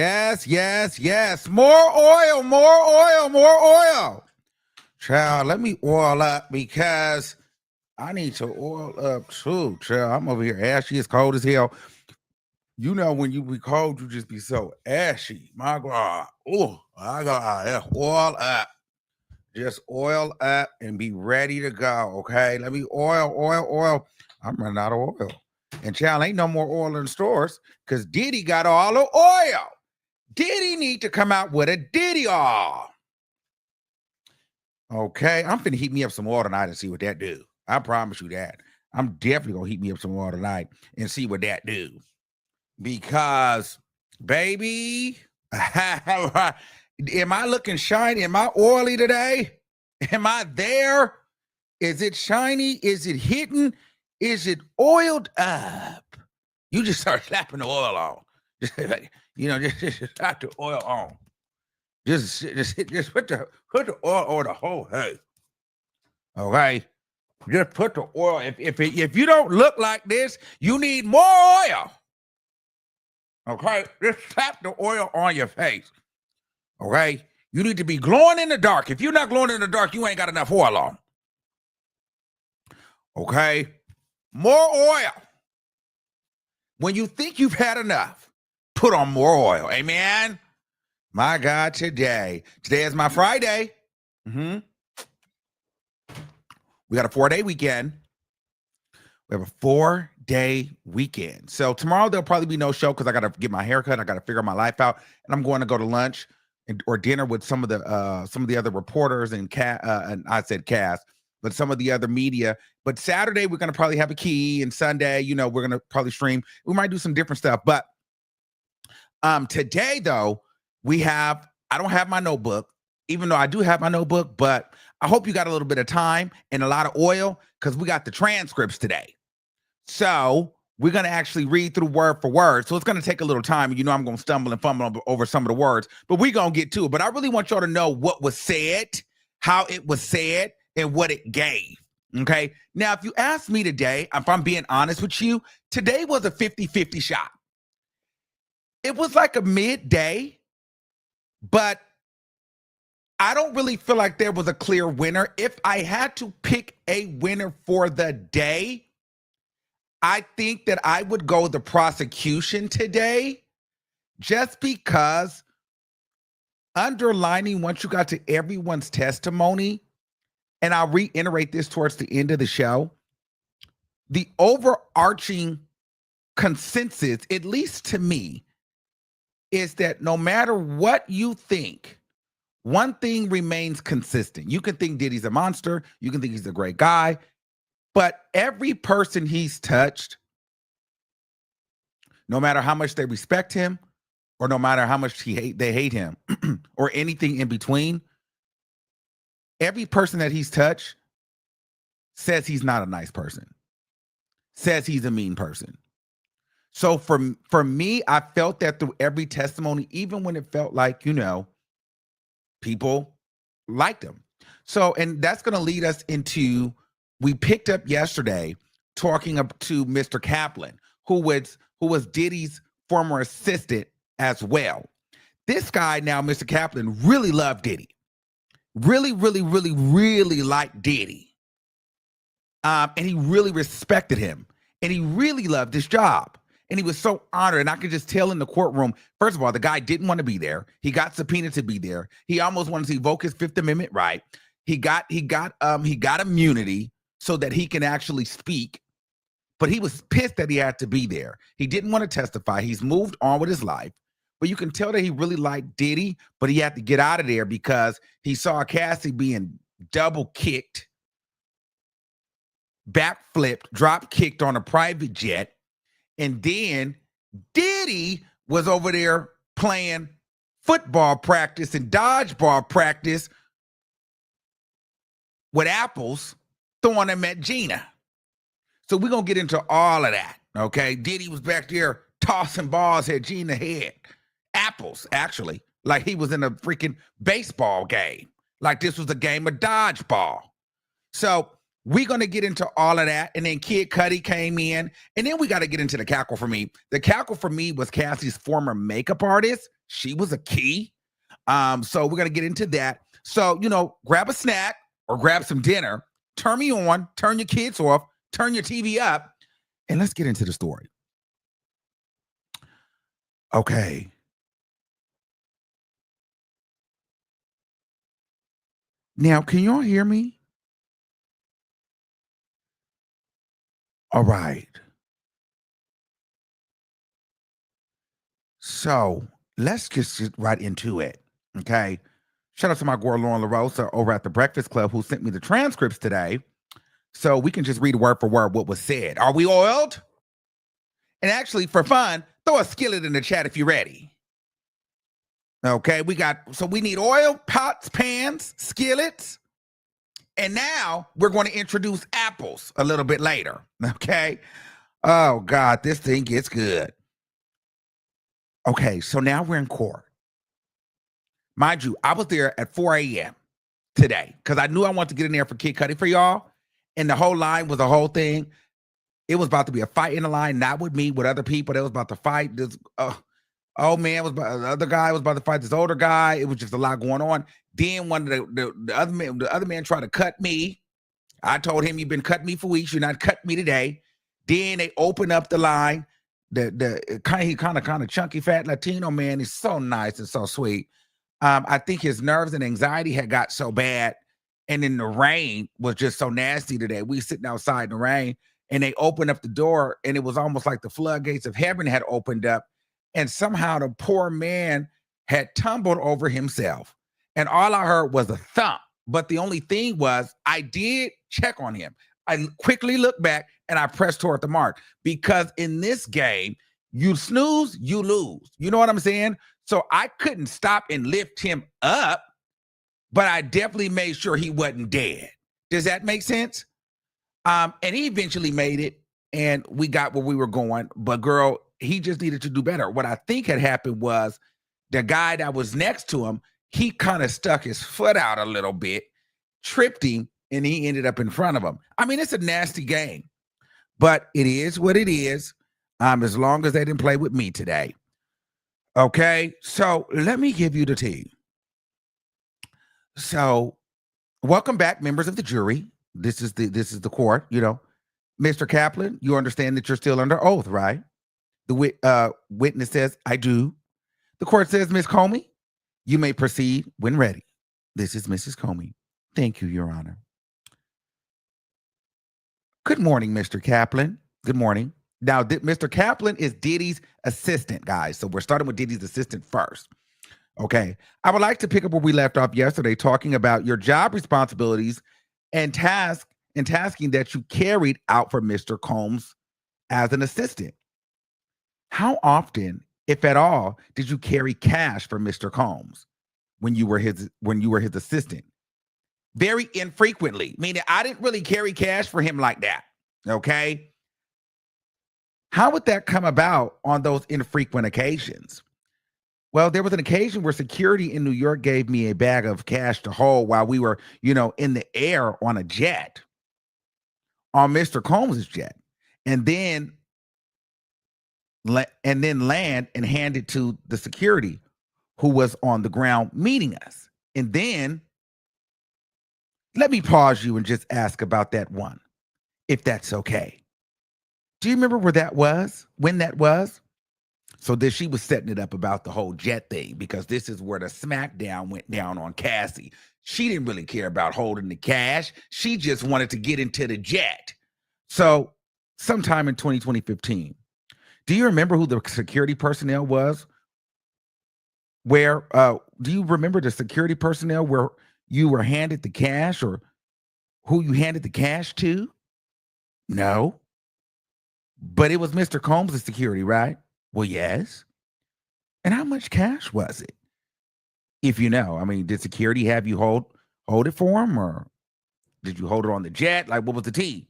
Yes, yes, yes. More oil, more oil, more oil. Child, let me oil up because I need to oil up too. Child, I'm over here ashy. It's cold as hell. You know, when you be cold, you just be so ashy. My God. Oh, I got oil up. Just oil up and be ready to go. Okay. Let me oil. I'm running out of oil. And child, ain't no more oil in the stores because Diddy got all the oil. Diddy need to come out with a Diddy all. Okay, I'm finna heat me up some oil tonight and see what that do. I promise you that. I'm definitely gonna heat me up some oil tonight and see what that do. Because, baby, am I looking shiny? Am I oily today? Am I there? Is it shiny? Is it hitting? Is it oiled up? You just start slapping the oil on. Just slap the oil on. Just put the oil on the whole head. Okay. Just put the oil. If you don't look like this, you need more oil. Okay. Just slap the oil on your face. Okay. You need to be glowing in the dark. If you're not glowing in the dark, you ain't got enough oil on. Okay. More oil. When you think you've had enough, put on more oil. Amen. My God, today is my Friday. We got a 4-day weekend. We have a 4-day weekend. So tomorrow there'll probably be no show because I got to get my hair cut. I got to figure my life out, and I'm going to go to lunch or dinner with some of the other reporters and I said cast, but some of the other media. But Saturday we're going to probably have a key, and Sunday, we're going to probably stream. We might do some different stuff, but today though. I don't have my notebook, even though I do have my notebook, but I hope you got a little bit of time and a lot of oil because we got the transcripts today. So we're going to actually read through word for word. So it's going to take a little time. I'm going to stumble and fumble over some of the words, but we're going to get to it. But I really want y'all to know what was said, how it was said, and what it gave. Okay. Now, if you ask me today, if I'm being honest with you, today was a 50-50 shot. It was like a midday. But I don't really feel like there was a clear winner. If I had to pick a winner for the day, I think that I would go the prosecution today, just because underlining once you got to everyone's testimony, and I'll reiterate this towards the end of the show, the overarching consensus, at least to me, is that no matter what you think, one thing remains consistent. You can think Diddy's a monster. You can think he's a great guy. But every person he's touched, no matter how much they respect him or no matter how much they hate him or anything in between, every person that he's touched says he's not a nice person, says he's a mean person. So for me, I felt that through every testimony, even when it felt like, people liked him. So, and that's going to lead us into, we picked up yesterday talking up to Mr. Kaplan, who was Diddy's former assistant as well. This guy now, Mr. Kaplan, really loved Diddy. Really, really, really, really liked Diddy. And he really respected him. And he really loved his job. And he was so honored. And I could just tell in the courtroom, first of all, the guy didn't want to be there. He got subpoenaed to be there. He almost wanted to evoke his Fifth Amendment right. He got immunity so that he can actually speak. But he was pissed that he had to be there. He didn't want to testify. He's moved on with his life. But you can tell that he really liked Diddy, but he had to get out of there because he saw Cassie being double kicked, backflipped, drop kicked on a private jet. And then Diddy was over there playing football practice and dodgeball practice with apples, throwing them at Gina. So we're going to get into all of that, okay? Diddy was back there tossing balls at Gina's head. Apples, actually, like he was in a freaking baseball game. Like this was a game of dodgeball. So we're going to get into all of that. And then Kid Cudi came in. And then we got to get into the cackle for me. The cackle for me was Cassie's former makeup artist. She was a key. So we're gonna get into that. So, grab a snack or grab some dinner, turn me on, turn your kids off, turn your TV up, and let's get into the story. Okay. Now, can y'all hear me? All right. So let's just get right into it. Okay. Shout out to my girl Lauren LaRosa over at the Breakfast Club who sent me the transcripts today. So we can just read word for word what was said. Are we oiled? And actually, for fun, throw a skillet in the chat if you're ready. Okay, we need oil, pots, pans, skillets. And now we're going to introduce apples a little bit later. Okay. Oh, God, this thing gets good. Okay, so now we're in court. Mind you, I was there at 4 a.m. today because I knew I wanted to get in there for Kid Cudi for y'all. And the whole line was a whole thing. It was about to be a fight in the line, not with me, with other people. They was about to fight. This old man the other guy was about to fight this older guy. It was just a lot going on. Then one of the other man tried to cut me. I told him, you've been cutting me for weeks. You're not cutting me today. Then they opened up the line. The kind of chunky fat Latino man is so nice and so sweet. I think his nerves and anxiety had got so bad, and then the rain was just so nasty today. We sitting outside in the rain, and they opened up the door, and it was almost like the floodgates of heaven had opened up, and somehow the poor man had tumbled over himself, and all I heard was a thump. But the only thing was, I did check on him. I quickly looked back and I pressed toward the mark, because in this game, you snooze, you lose. You know what I'm saying? So I couldn't stop and lift him up, but I definitely made sure he wasn't dead. Does that make sense? And he eventually made it, and we got where we were going. But girl, he just needed to do better. What I think had happened was the guy that was next to him, he kind of stuck his foot out a little bit, tripped him, and he ended up in front of him. I mean, it's a nasty game, but it is what it is. As long as they didn't play with me today. Okay, so let me give you the tea. So, welcome back, members of the jury. This is the court. Mr. Kaplan, you understand that you're still under oath, right? The witness says, I do. The court says, Ms. Comey, you may proceed when ready. This is Mrs. Comey. Thank you, Your Honor. Good morning, Mr. Kaplan. Good morning. Now, Mr. Kaplan is Diddy's assistant, guys. So we're starting with Diddy's assistant first. Okay. I would like to pick up where we left off yesterday, talking about your job responsibilities and tasking that you carried out for Mr. Combs as an assistant. How often, if at all, did you carry cash for Mr. Combs when you were his assistant? Very infrequently, meaning I didn't really carry cash for him like that. Okay. How would that come about on those infrequent occasions? Well, there was an occasion where security in New York gave me a bag of cash to hold while we were, in the air on a jet, on Mr. Combs' jet, and then land and hand it to the security who was on the ground meeting us. And then let me pause you and just ask about that one, if that's okay. Do you remember where that was? When that was? So then she was setting it up about the whole jet thing, because this is where the smackdown went down on Cassie. She didn't really care about holding the cash. She just wanted to get into the jet. So sometime in 2015, do you remember who the security personnel was? Do you remember the security personnel where you were handed the cash, or who you handed the cash to? No. But it was Mr. Combs' security, right? Well, yes. And how much cash was it? If you know, I mean, did security have you hold it for him, or did you hold it on the jet? Like, what was the tea?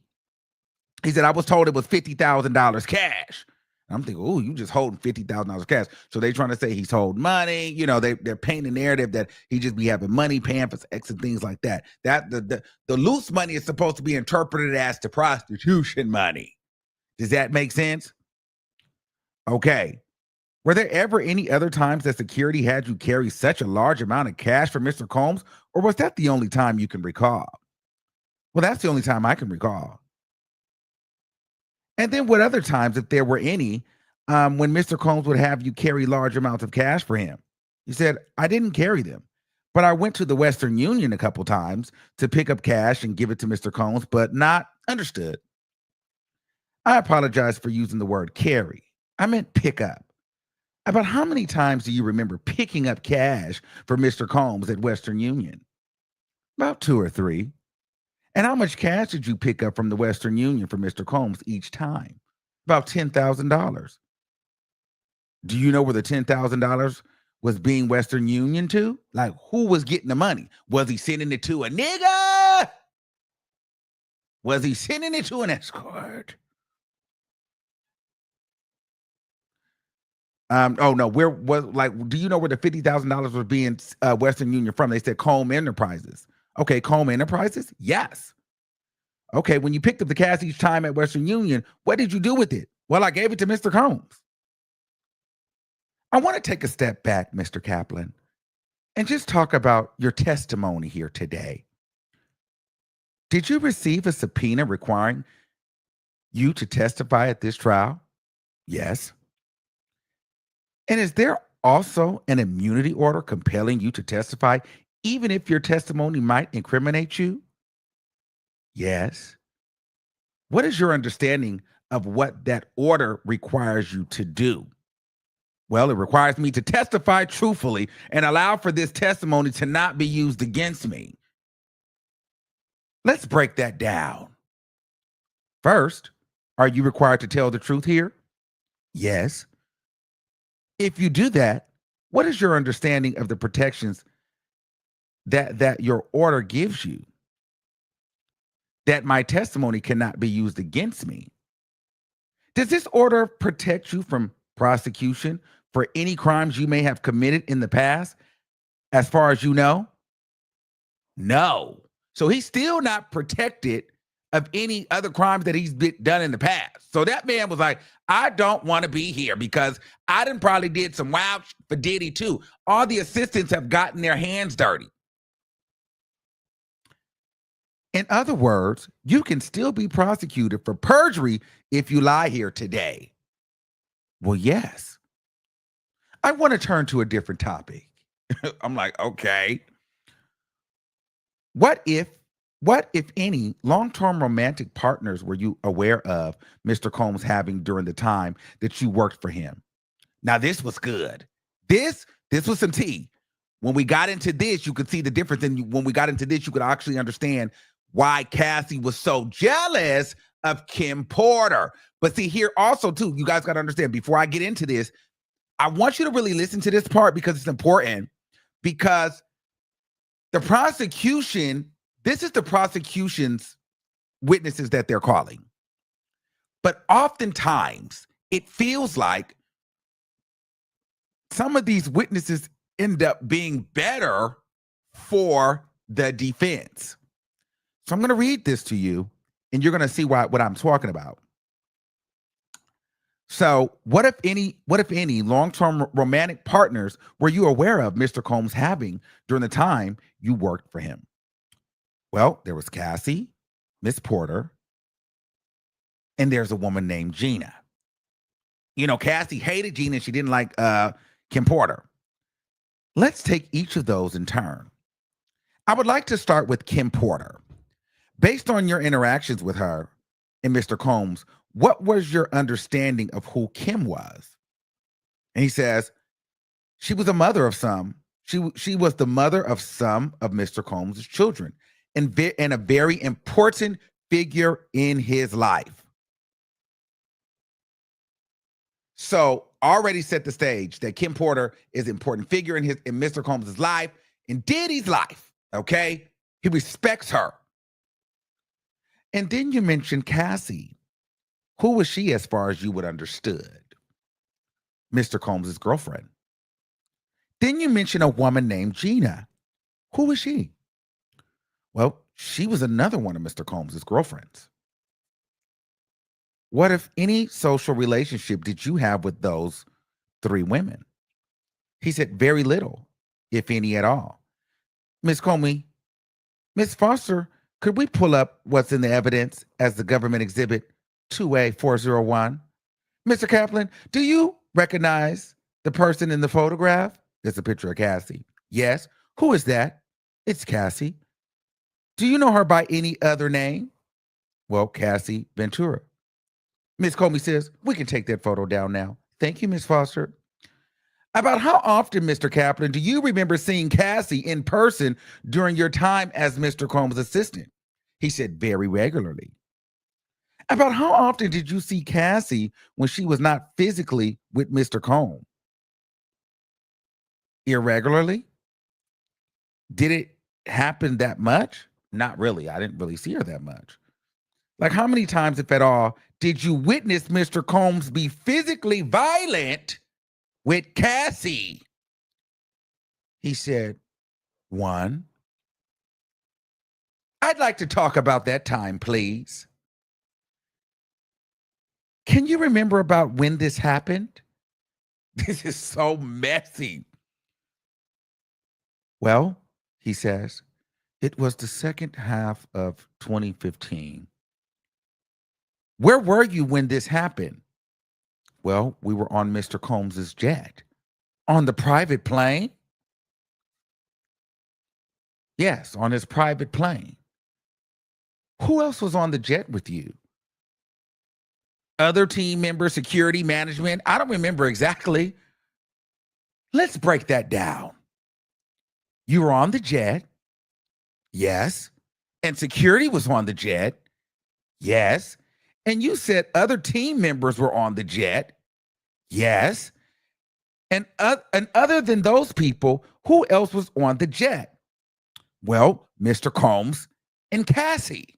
He said, I was told it was $50,000 cash. I'm thinking, oh, you just holding $50,000 cash. So they trying to say he's holding money. They're painting the narrative that he just be having money, paying for sex and things like that. That the loose money is supposed to be interpreted as the prostitution money. Does that make sense? Okay. Were there ever any other times that security had you carry such a large amount of cash for Mr. Combs, or was that the only time you can recall? Well, that's the only time I can recall. And then what other times, if there were any, when Mr. Combs would have you carry large amounts of cash for him? He said, I didn't carry them, but I went to the Western Union a couple times to pick up cash and give it to Mr. Combs, but not understood. I apologize for using the word carry. I meant pick up. About how many times do you remember picking up cash for Mr. Combs at Western Union? About two or three. And how much cash did you pick up from the Western Union for Mr. Combs each time? About $10,000. Do you know where the $10,000 was being Western Union to? Like, who was getting the money? Was he sending it to a nigga? Was he sending it to an escort? Oh no, where was, like, do you know where the $50,000 was being Western Union from? They said Comb Enterprises. Okay, Comb Enterprises? Yes. Okay, when you picked up the cash each time at Western Union, what did you do with it? Well, I gave it to Mr. Combs. I want to take a step back, Mr. Kaplan, and just talk about your testimony here today. Did you receive a subpoena requiring you to testify at this trial? Yes. And is there also an immunity order compelling you to testify, even if your testimony might incriminate you? Yes. What is your understanding of what that order requires you to do? Well, it requires me to testify truthfully and allow for this testimony to not be used against me. Let's break that down. First, are you required to tell the truth here? Yes. If you do that, what is your understanding of the protections that your order gives you? That my testimony cannot be used against me. Does this order protect you from prosecution for any crimes you may have committed in the past, as far as you know? No. So he's still not protected of any other crimes that he's done in the past. So that man was like, I don't want to be here because I done probably did some wild for Diddy too. All the assistants have gotten their hands dirty. In other words, you can still be prosecuted for perjury if you lie here today. Well, yes. I want to turn to a different topic. I'm like, okay. What if any long-term romantic partners were you aware of Mr. Combs having during the time that you worked for him? Now, this was good. This was some tea. When we got into this, you could see the difference. And when we got into this, you could actually understand why Cassie was so jealous of Kim Porter. But see, here also, too, you guys got to understand, before I get into this, I want you to really listen to this part because it's important. Because the prosecution, this is the prosecution's witnesses that they're calling. But oftentimes, it feels like some of these witnesses end up being better for the defense. So I'm going to read this to you, and you're going to see what I'm talking about. So what if any long-term romantic partners were you aware of Mr. Combs having during the time you worked for him? Well, there was Cassie, Miss Porter, and there's a woman named Gina. You know, Cassie hated Gina. She didn't like Kim Porter. Let's take each of those in turn. I would like to start with Kim Porter. Based on your interactions with her and Mr. Combs, what was your understanding of who Kim was? And he says, she was a mother of some. She was the mother of some of Mr. Combs' children and a very important figure in his life. So already set the stage that Kim Porter is an important figure in Mr. Combs' life, in Diddy's life, okay? He respects her. And then you mentioned Cassie. Who was she as far as you would understood? Mr. Combs' girlfriend. Then you mentioned a woman named Gina. Who was she? Well, she was another one of Mr. Combs' girlfriends. What, if any, social relationship did you have with those 3 women. He said, very little, if any at all. Miss Comey, Miss Foster, could we pull up what's in the evidence as the government exhibit 2A401? Mr. Kaplan, do you recognize the person in the photograph? There's a picture of Cassie. Yes. Who is that? It's Cassie. Do you know her by any other name? Well, Cassie Ventura. Miss Comey says, we can take that photo down now. Thank you, Miss Foster. About how often, Mr. Kaplan, do you remember seeing Cassie in person during your time as Mr. Combs' assistant? He said, very regularly. About how often did you see Cassie when she was not physically with Mr. Combs? Irregularly? Did it happen that much? Not really. I didn't really see her that much. Like, how many times, if at all, did you witness Mr. Combs be physically violent with Cassie? He said, 1. I'd like to talk about that time, please. Can you remember about when this happened? This is so messy. Well, he says, it was the second half of 2015. Where were you when this happened? Well, we were on Mr. Combs's jet. On the private plane? Yes, on his private plane. Who else was on the jet with you? Other team members, security, management? I don't remember exactly. Let's break that down. You were on the jet. Yes. And security was on the jet. Yes. And you said other team members were on the jet. Yes. And other than those people, who else was on the jet? Well, Mr. Combs and Cassie.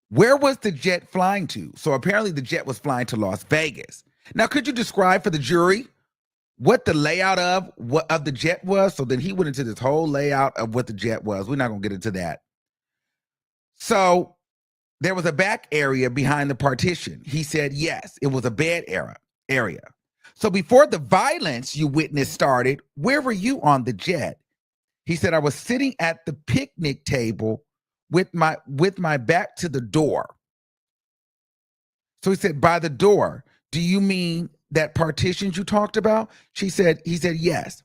Where was the jet flying to? So apparently the jet was flying to Las Vegas. Now, could you describe for the jury what the layout of the jet was? So then he went into this whole layout of what the jet was. We're not going to get into that. So there was a back area behind the partition. He said, yes, it was a bed area. So before the violence you witnessed started, where were you on the jet? He said, I was sitting at the picnic table with my back to the door. So he said, by the door, do you mean that partition you talked about? He said, yes.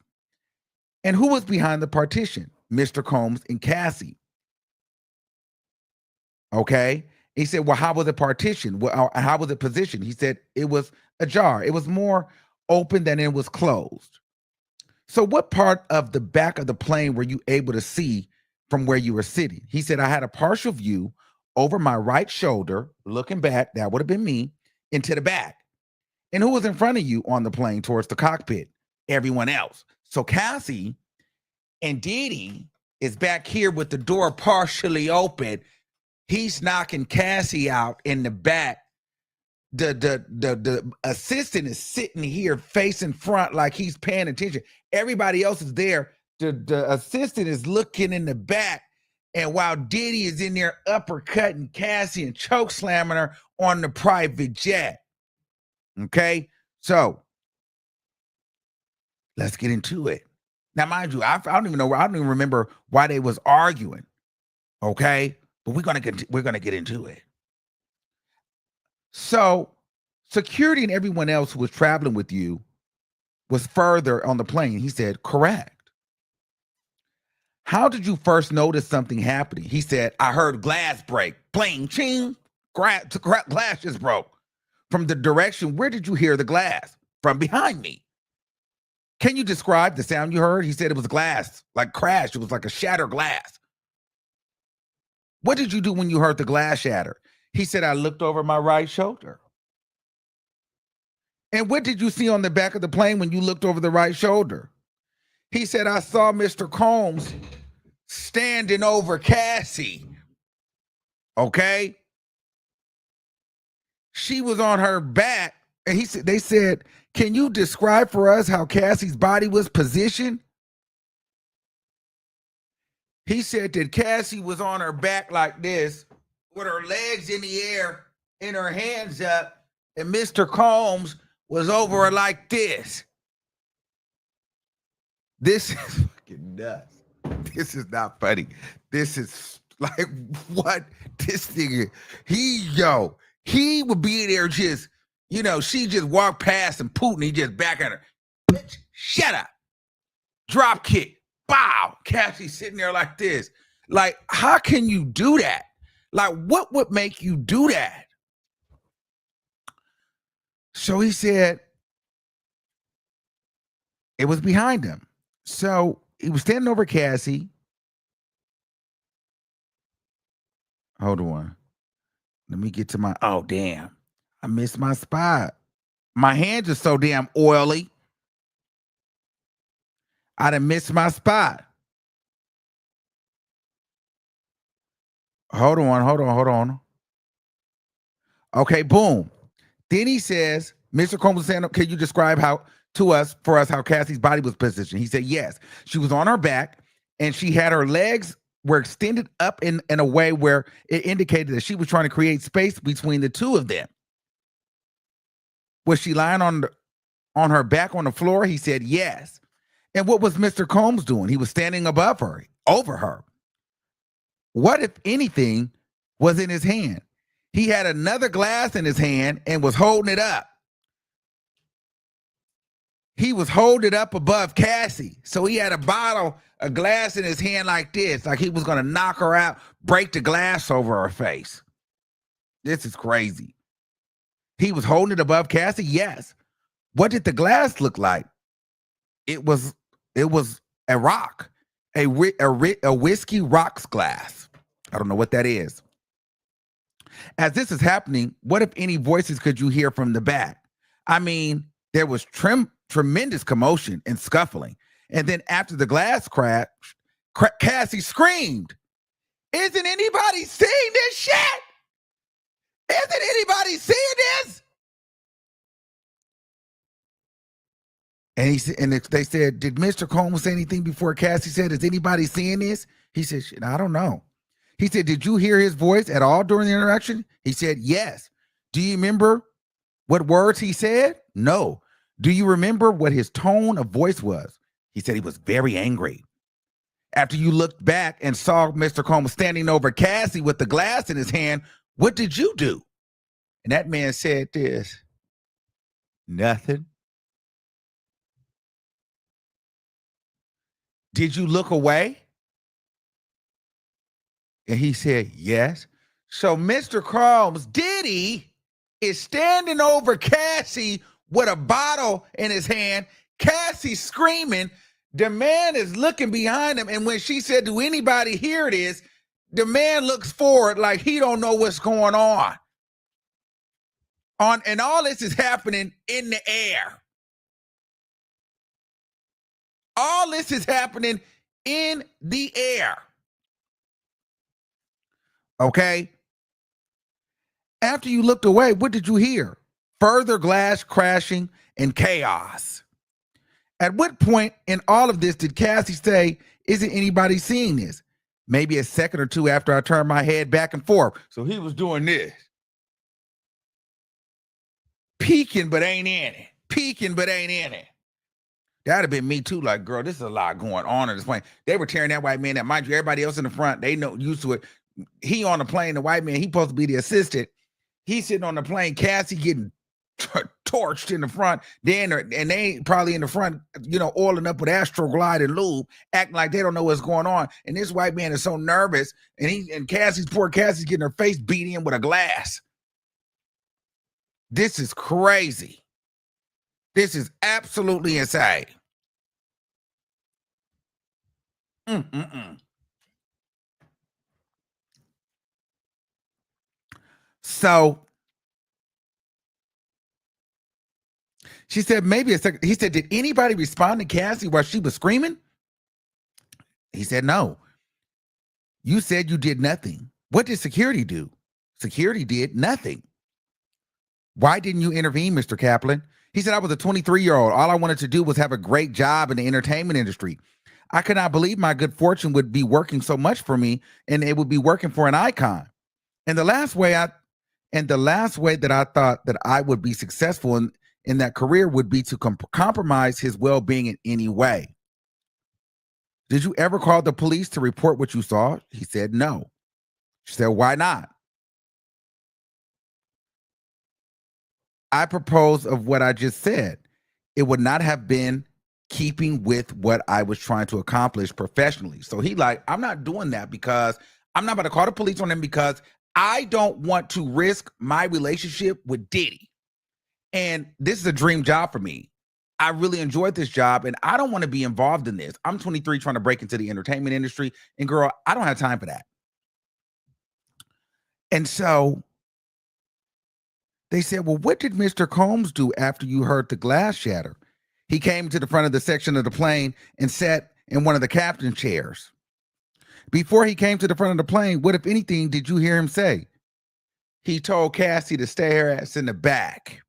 And who was behind the partition? Mr. Combs and Cassie. Okay. He said, well, how was it partitioned? Well, how was it positioned? He said, it was ajar. It was more open than it was closed. So what part of the back of the plane were you able to see from where you were sitting? He said, I had a partial view over my right shoulder, looking back, that would have been me, into the back. And who was in front of you on the plane towards the cockpit? Everyone else. So Cassie and Diddy is back here with the door partially open. He's knocking Cassie out in the back. The assistant is sitting here facing front like he's paying attention. Everybody else is there. The assistant is looking in the back. And while Diddy is in there uppercutting Cassie and choke slamming her on the private jet. Okay, so let's get into it. Now, mind you, I don't even remember why they was arguing. Okay, but we're gonna get into it. So, security and everyone else who was traveling with you was further on the plane. He said, correct. How did you first notice something happening? He said, I heard glass break. Pling, ching, glass just broke. From the direction, where did you hear the glass? From behind me. Can you describe the sound you heard? He said it was glass, like crash. It was like a shattered glass. What did you do when you heard the glass shatter? He said, I looked over my right shoulder. And what did you see on the back of the plane when you looked over the right shoulder? He said, I saw Mr. Combs standing over Cassie. Okay? She was on her back. And they said, can you describe for us how Cassie's body was positioned? He said that Cassie was on her back like this, with her legs in the air and her hands up, and Mr. Combs was over her like this. This is fucking nuts. This is not funny. This is like what this nigga, he would be there just, she just walked past and Putin, he just back at her. Bitch, shut up. Drop kick. Bow. Cassie sitting there like this. Like, how can you do that? Like, what would make you do that? So he said it was behind him. So he was standing over Cassie. Hold on. Let me get to my, oh, damn. I missed my spot. My hands are so damn oily. I done missed my spot. Hold on. Okay, boom. Then he says, Mr. Combs was saying, can you describe how Cassie's body was positioned? He said, yes. She was on her back and she had her legs were extended up in a way where it indicated that she was trying to create space between the two of them. Was she lying on her back on the floor? He said, yes. And what was Mr. Combs doing? He was standing above her, over her. What, if anything, was in his hand? He had another glass in his hand and was holding it up. He was holding it up above Cassie. So he had a glass in his hand like this, like he was going to knock her out, break the glass over her face. This is crazy. He was holding it above Cassie? Yes. What did the glass look like? It was a rock, a whiskey rocks glass. I don't know what that is. As this is happening, what, if any, voices could you hear from the back? I mean, there was tremendous commotion and scuffling. And then after the glass crashed, Cassie screamed, "Isn't anybody seeing this shit? Isn't anybody seeing this?" And they said, did Mr. Combs say anything before Cassie said, is anybody seeing this? He said, shit, I don't know. He said, did you hear his voice at all during the interaction? He said, yes. Do you remember what words he said? No. Do you remember what his tone of voice was? He said he was very angry. After you looked back and saw Mr. Combs standing over Cassie with the glass in his hand, what did you do? And that man said this, nothing. Did you look away? And he said, yes. So Mr. Combs, Diddy, is standing over Cassie with a bottle in his hand. Cassie screaming. The man is looking behind him. And when she said, do anybody hear this? The man looks forward like he don't know what's going on. And all this is happening in the air. All this is happening in the air. Okay? After you looked away, what did you hear? Further glass crashing and chaos. At what point in all of this did Cassie say, isn't anybody seeing this? Maybe a second or two after I turned my head back and forth. So he was doing this. Peeking, but ain't in it. Peeking, but ain't in it. That'd have been me too. Like, girl, this is a lot going on in this plane. They were tearing that white man out. Mind you, everybody else in the front, they know used to it. He on the plane, the white man, he supposed to be the assistant. He's sitting on the plane, Cassie getting torched in the front. And they probably in the front, oiling up with Astroglide and lube, acting like they don't know what's going on. And this white man is so nervous, and poor Cassie's getting her face beat in with a glass. This is crazy. This is absolutely insane. So she said, maybe a second. He said, did anybody respond to Cassie while she was screaming? He said, no. You said you did nothing. What did security do? Security did nothing. Why didn't you intervene, Mr. Kaplan? He said, I was a 23-year-old. All I wanted to do was have a great job in the entertainment industry. I could not believe my good fortune would be working so much for me, and it would be working for an icon. And the last way that I thought that I would be successful in that career would be to compromise his well-being in any way. Did you ever call the police to report what you saw? He said no. She said, why not? I propose of what I just said. It would not have been keeping with what I was trying to accomplish professionally. So he like, I'm not doing that because I'm not about to call the police on him because I don't want to risk my relationship with Diddy. And this is a dream job for me. I really enjoyed this job and I don't want to be involved in this. I'm 23 trying to break into the entertainment industry. And girl, I don't have time for that. And so they said, well, what did Mr. Combs do after you heard the glass shatter? He came to the front of the section of the plane and sat in one of the captain's chairs. Before he came to the front of the plane, what, if anything, did you hear him say? He told Cassie to stay her ass in the back.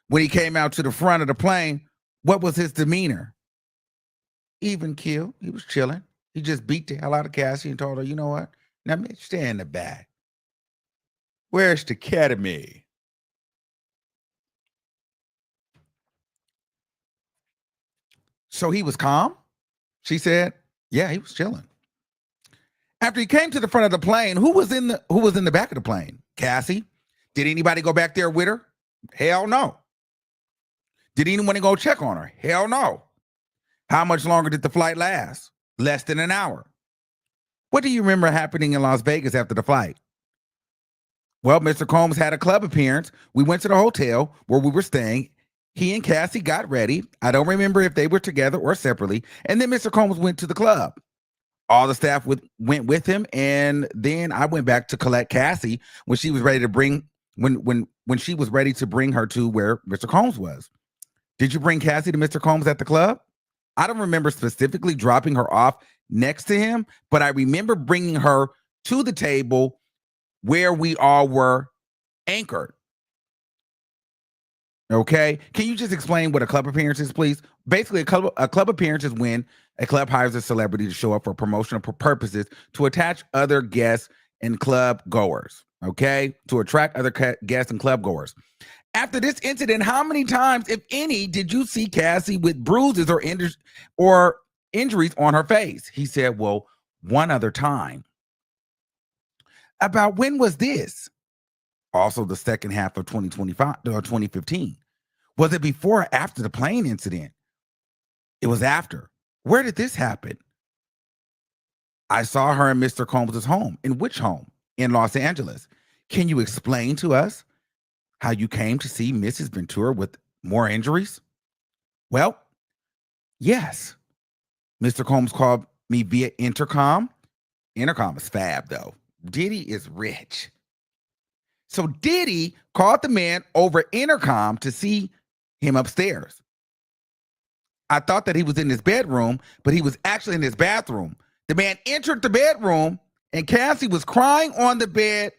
When he came out to the front of the plane, what was his demeanor? Even keel. He was chilling. He just beat the hell out of Cassie and told her, you know what? Now, bitch, stay in the back. Where's the academy? So he was calm? She said, yeah, he was chilling. After he came to the front of the plane, who was in the back of the plane? Cassie? Did anybody go back there with her? Hell no. Did anyone go check on her? Hell no. How much longer did the flight last? Less than an hour. What do you remember happening in Las Vegas after the flight? Well, Mr. Combs had a club appearance. We went to the hotel where we were staying. He and Cassie got ready. I don't remember if they were together or separately. And then Mr. Combs went to the club. All the staff went with him. And then I went back to collect Cassie when she was ready to bring when she was ready to bring her to where Mr. Combs was. Did you bring Cassie to Mr. Combs at the club? I don't remember specifically dropping her off next to him, but I remember bringing her to the table where we all were anchored. Okay. Can you just explain what a club appearance is, please? Basically, a club appearance is when a club hires a celebrity to show up for promotional purposes to attach other guests and club goers. Okay. To attract other guests and club goers. After this incident, how many times, if any, did you see Cassie with bruises or injuries on her face? He said, well, one other time. About when was this? Also the second half of 2015. Was it before or after the plane incident? It was after. Where did this happen? I saw her in Mr. Combs' home. In which home? In Los Angeles. Can you explain to us how you came to see Mrs. Ventura with more injuries? Well, yes. Mr. Combs called me via intercom. Intercom is fab, though. Diddy is rich. So Diddy called the man over intercom to see him upstairs. I thought that he was in his bedroom, but he was actually in his bathroom. The man entered the bedroom, and Cassie was crying on the bed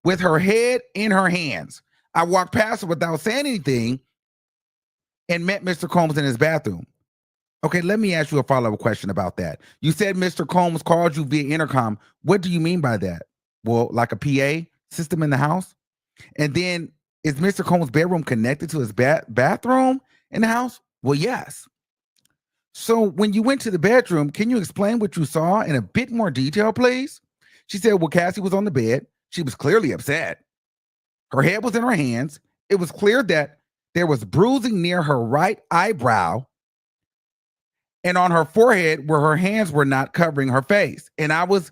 with her head in her hands. I walked past her without saying anything and met Mr. Combs in his bathroom. Okay, let me ask you a follow-up question about that. You said Mr. Combs called you via intercom. What do you mean by that? Well, like a PA system in the house? And then is Mr. Combs' bedroom connected to his bathroom in the house? Well, yes. So when you went to the bedroom, can you explain what you saw in a bit more detail, please? She said, well, Cassie was on the bed. She was clearly upset. Her head was in her hands. It was clear that there was bruising near her right eyebrow and on her forehead where her hands were not covering her face. And I was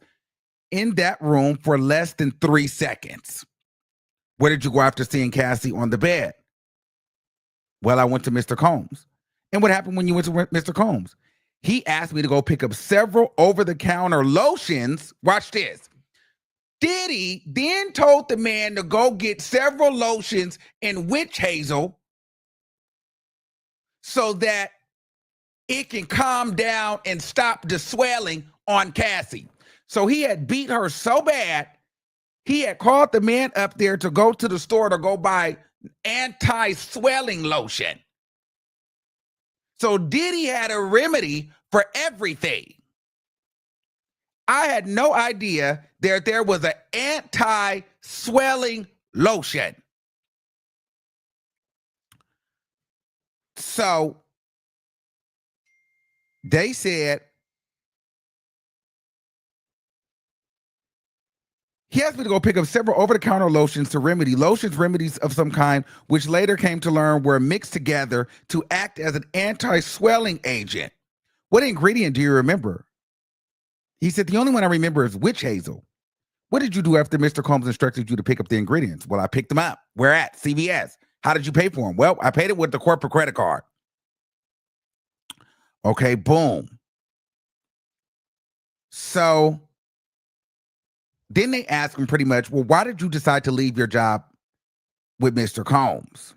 in that room for less than 3 seconds. Where did you go after seeing Cassie on the bed? Well, I went to Mr. Combs. And what happened when you went to Mr. Combs? He asked me to go pick up several over-the-counter lotions. Watch this. Diddy then told the man to go get several lotions in witch hazel so that it can calm down and stop the swelling on Cassie. So he had beat her so bad, he had called the man up there to go to the store to go buy anti-swelling lotion. So Diddy had a remedy for everything. I had no idea that there was an anti-swelling lotion. So they said he asked me to go pick up several over-the-counter lotions remedies of some kind, which later came to learn were mixed together to act as an anti-swelling agent. What ingredient do you remember? He said, the only one I remember is witch hazel. What did you do after Mr. Combs instructed you to pick up the ingredients? Well, I picked them up. Where at? CVS. How did you pay for them? Well, I paid it with the corporate credit card. Okay, boom. So then they asked him pretty much, well, why did you decide to leave your job with Mr. Combs?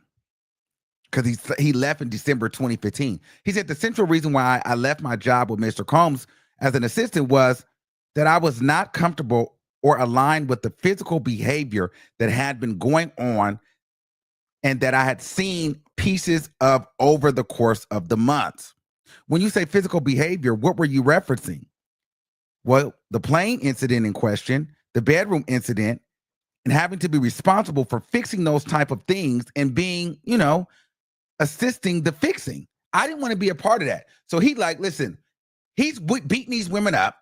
Because he left in December 2015. He said the central reason why I left my job with Mr. Combs as an assistant was that I was not comfortable or aligned with the physical behavior that had been going on and that I had seen pieces of over the course of the months. When you say physical behavior, what were you referencing? Well, the plane incident in question, the bedroom incident, and having to be responsible for fixing those type of things and being, assisting the fixing. I didn't want to be a part of that. So he like, listen, he's beating these women up.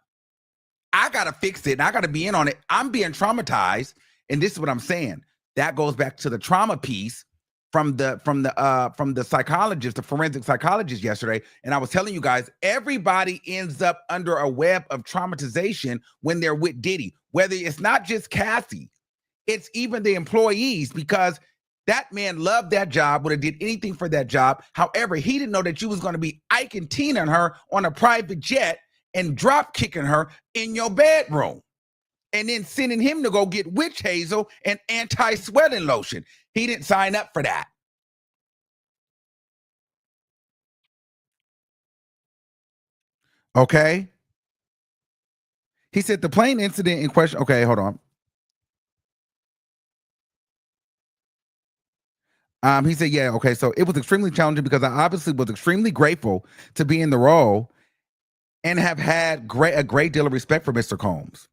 I got to fix it and I got to be in on it. I'm being traumatized. And this is what I'm saying. That goes back to the trauma piece from the psychologist, the forensic psychologist yesterday. And I was telling you guys, everybody ends up under a web of traumatization when they're with Diddy, whether it's not just Cassie, it's even the employees, because that man loved that job, would have did anything for that job. However, he didn't know that you was going to be Ike and Tina her on a private jet and drop kicking her in your bedroom and then sending him to go get witch hazel and anti-sweating lotion. He didn't sign up for that. Okay. He said the plane incident in question. Okay, hold on. He said, yeah, okay. So it was extremely challenging because I obviously was extremely grateful to be in the role and have had a great deal of respect for Mr. Combs.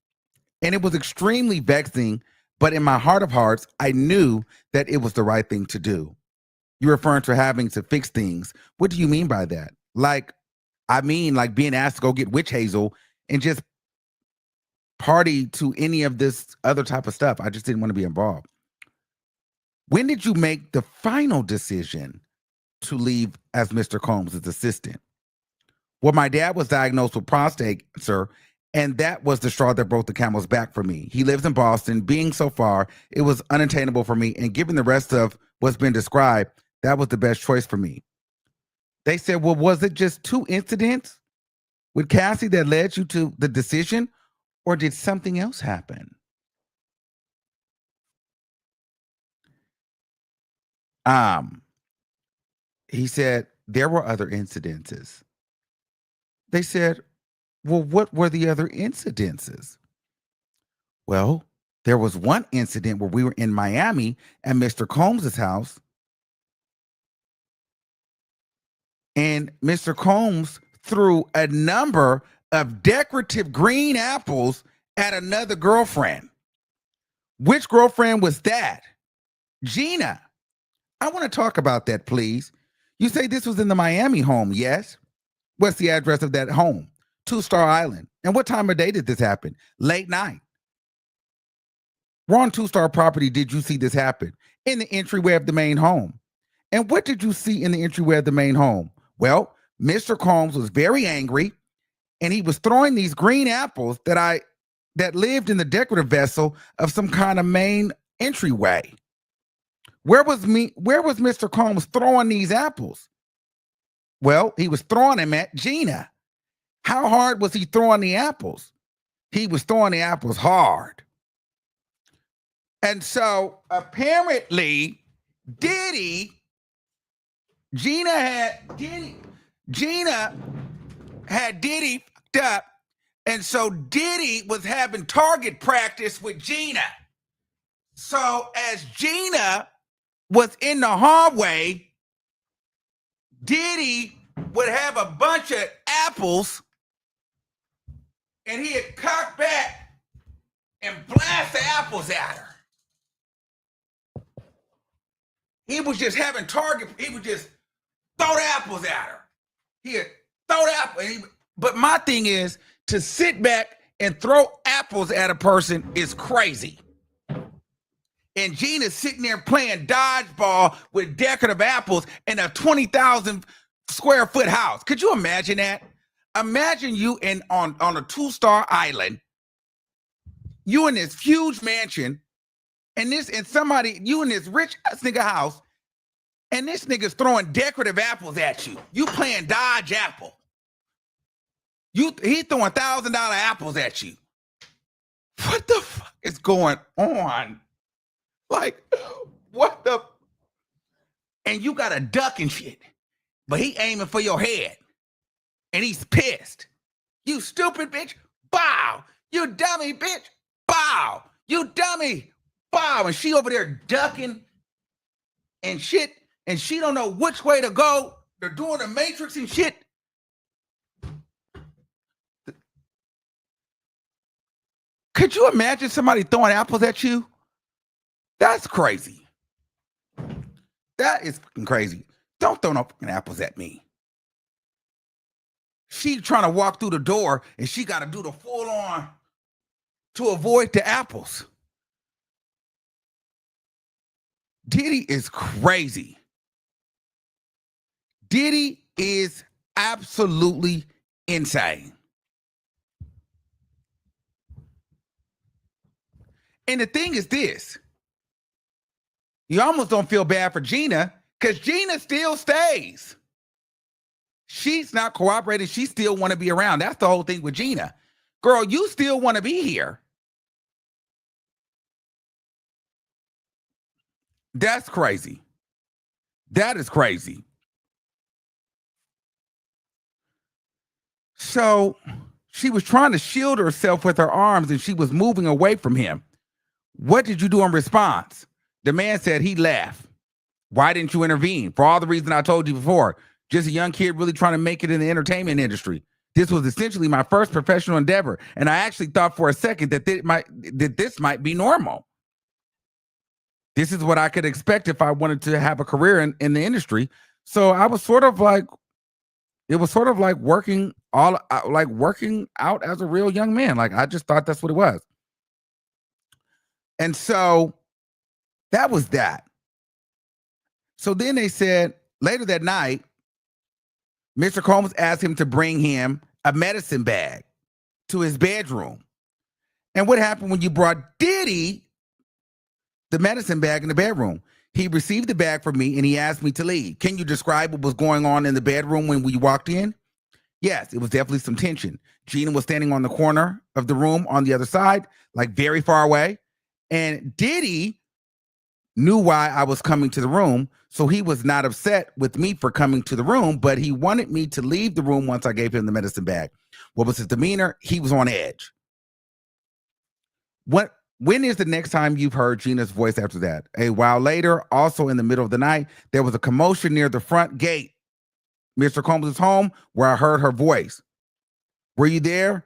And it was extremely vexing, but in my heart of hearts, I knew that it was the right thing to do. You're referring to having to fix things. What do you mean by that? I mean like being asked to go get witch hazel and just party to any of this other type of stuff. I just didn't want to be involved. When did you make the final decision to leave as Mr. Combs' assistant? Well, my dad was diagnosed with prostate cancer, and that was the straw that broke the camel's back for me. He lives in Boston. Being so far, it was unattainable for me. And given the rest of what's been described, that was the best choice for me. They said, well, was it just 2 incidents with Cassie that led you to the decision, or did something else happen? He said, there were other incidences. They said, well, what were the other incidences? Well, there was one incident where we were in Miami at Mr. Combs' house, and Mr. Combs threw a number of decorative green apples at another girlfriend. Which girlfriend was that? Gina. I want to talk about that, please. You say this was in the Miami home, yes? What's the address of that home? 2-Star Island. And what time of day did this happen? Late night. Where on 2-Star property did you see this happen? In the entryway of the main home. And what did you see in the entryway of the main home? Well, Mr. Combs was very angry, and he was throwing these green apples that lived in the decorative vessel of some kind of main entryway. Where was Mr. Combs throwing these apples? Well, he was throwing them at Gina. How hard was he throwing the apples? He was throwing the apples hard. And so apparently Gina had Diddy fucked up. And so Diddy was having target practice with Gina. So as Gina was in the hallway, Diddy would have a bunch of apples and he'd cock back and blast the apples at her. He was just having target, he was just throw the apples at her. Here, throw the apple. But my thing is, to sit back and throw apples at a person is crazy. And Gina's sitting there playing dodgeball with decorative apples in a 20,000 square foot house. Could you imagine that? Imagine you on a 2-star island, you in this huge mansion, and somebody, you in this rich ass nigga house, and this nigga's throwing decorative apples at you. You playing dodge apple. He throwing $1,000 apples at you. What the fuck is going on? Like, what the? And you got a duck and shit, but he aiming for your head, and he's pissed. You stupid bitch! Bow! You dummy bitch! Bow! You dummy! Bow! And she over there ducking and shit, and she don't know which way to go. They're doing the Matrix and shit. Could you imagine somebody throwing apples at you? That's crazy. That is fucking crazy. Don't throw no fucking apples at me. She trying to walk through the door, and she got to do the full on to avoid the apples. Diddy is crazy. Diddy is absolutely insane. And the thing is this. You almost don't feel bad for Gina because Gina still stays. She's not cooperating. She still want to be around. That's the whole thing with Gina. Girl, you still want to be here. That's crazy. That is crazy. So she was trying to shield herself with her arms and she was moving away from him. What did you do in response? The man said he laughed. Why didn't you intervene? For all the reasons I told you before. Just a young kid really trying to make it in the entertainment industry. This was essentially my first professional endeavor. And I actually thought for a second that this might be normal. This is what I could expect if I wanted to have a career in the industry. So I was sort of like, it was sort of like working out as a real young man. Like, I just thought that's what it was. And so that was that. So then they said later that night, Mr. Combs asked him to bring him a medicine bag to his bedroom. And what happened when you brought Diddy the medicine bag in the bedroom? He received the bag from me and he asked me to leave. Can you describe what was going on in the bedroom when we walked in? Yes, it was definitely some tension. Gina was standing on the corner of the room on the other side, like very far away. And Diddy knew why I was coming to the room, so he was not upset with me for coming to the room, but he wanted me to leave the room once I gave him the medicine bag. What was his demeanor? He was on edge. When is the next time you've heard Gina's voice after that? A while later, also in the middle of the night, there was a commotion near the front gate, Mr. Combs' home, where I heard her voice. Were you there?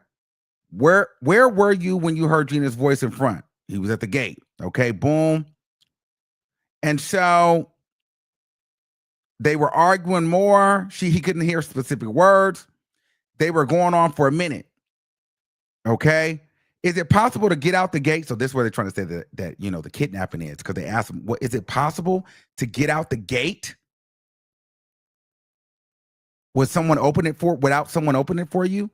Where were you when you heard Gina's voice in front? He was at the gate. Okay, boom. And so they were arguing more. He couldn't hear specific words. They were going on for a minute. Okay. Is it possible to get out the gate? So this is where they're trying to say that the kidnapping is, because they asked him, "What is it possible to get out the gate? Would someone open it without someone opening it for you,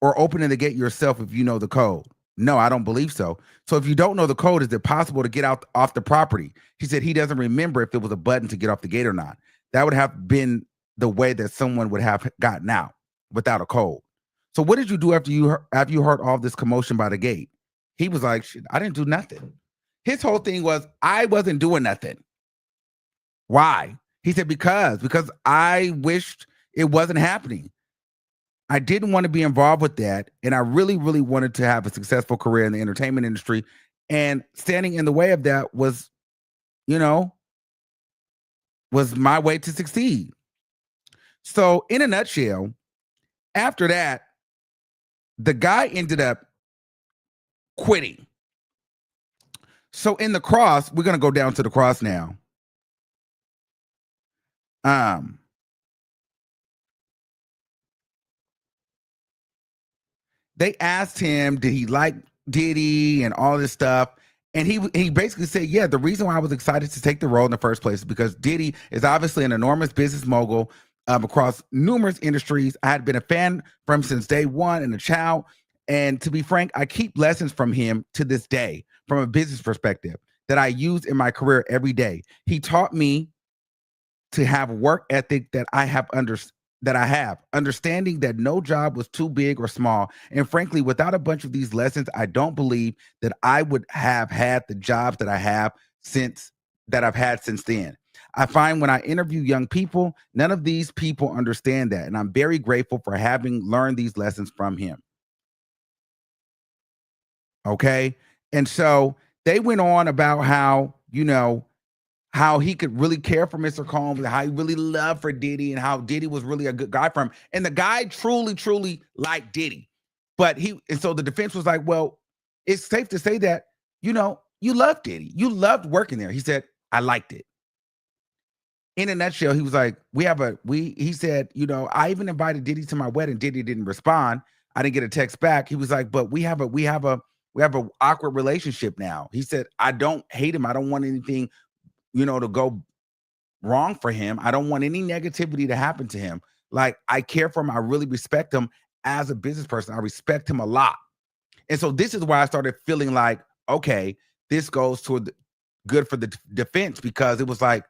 or opening the gate yourself if you know the code?" No, I don't believe so. So if you don't know the code, is it possible to get out off the property? He said he doesn't remember if it was a button to get off the gate or not. That would have been the way that someone would have gotten out without a code. So what did you do after you heard all this commotion by the gate? He was like, "Shit, I didn't do nothing." His whole thing was, I wasn't doing nothing. Why? He said, because I wished it wasn't happening. I didn't want to be involved with that. And I really, really wanted to have a successful career in the entertainment industry. And standing in the way of that was my way to succeed. So in a nutshell, after that, the guy ended up quitting. So in the cross, we're going to go down to the cross now. they asked him, did he like Diddy and all this stuff? And he basically said, yeah, the reason why I was excited to take the role in the first place is because Diddy is obviously an enormous business mogul across numerous industries. I had been a fan from since day one and a child. And to be frank, I keep lessons from him to this day from a business perspective that I use in my career every day. He taught me to have work ethic that I have understanding that no job was too big or small. And frankly, without a bunch of these lessons, I don't believe that I would have had the jobs that I've had since then. I find when I interview young people, none of these people understand that. And I'm very grateful for having learned these lessons from him. Okay. And so they went on about how, how he could really care for Mr. Combs, and how he really loved for Diddy, and how Diddy was really a good guy for him. And the guy truly, truly liked Diddy. And so the defense was like, well, it's safe to say that, you loved Diddy. You loved working there. He said, I liked it. In a nutshell, he was like, he said, I even invited Diddy to my wedding. Diddy didn't respond. I didn't get a text back. He was like, but we have an awkward relationship now. He said, I don't hate him. I don't want anything to go wrong for him. I don't want any negativity to happen to him. Like, I care for him. I really respect him as a business person. I respect him a lot. And so this is why I started feeling like, okay, this goes toward good for the defense, because it was like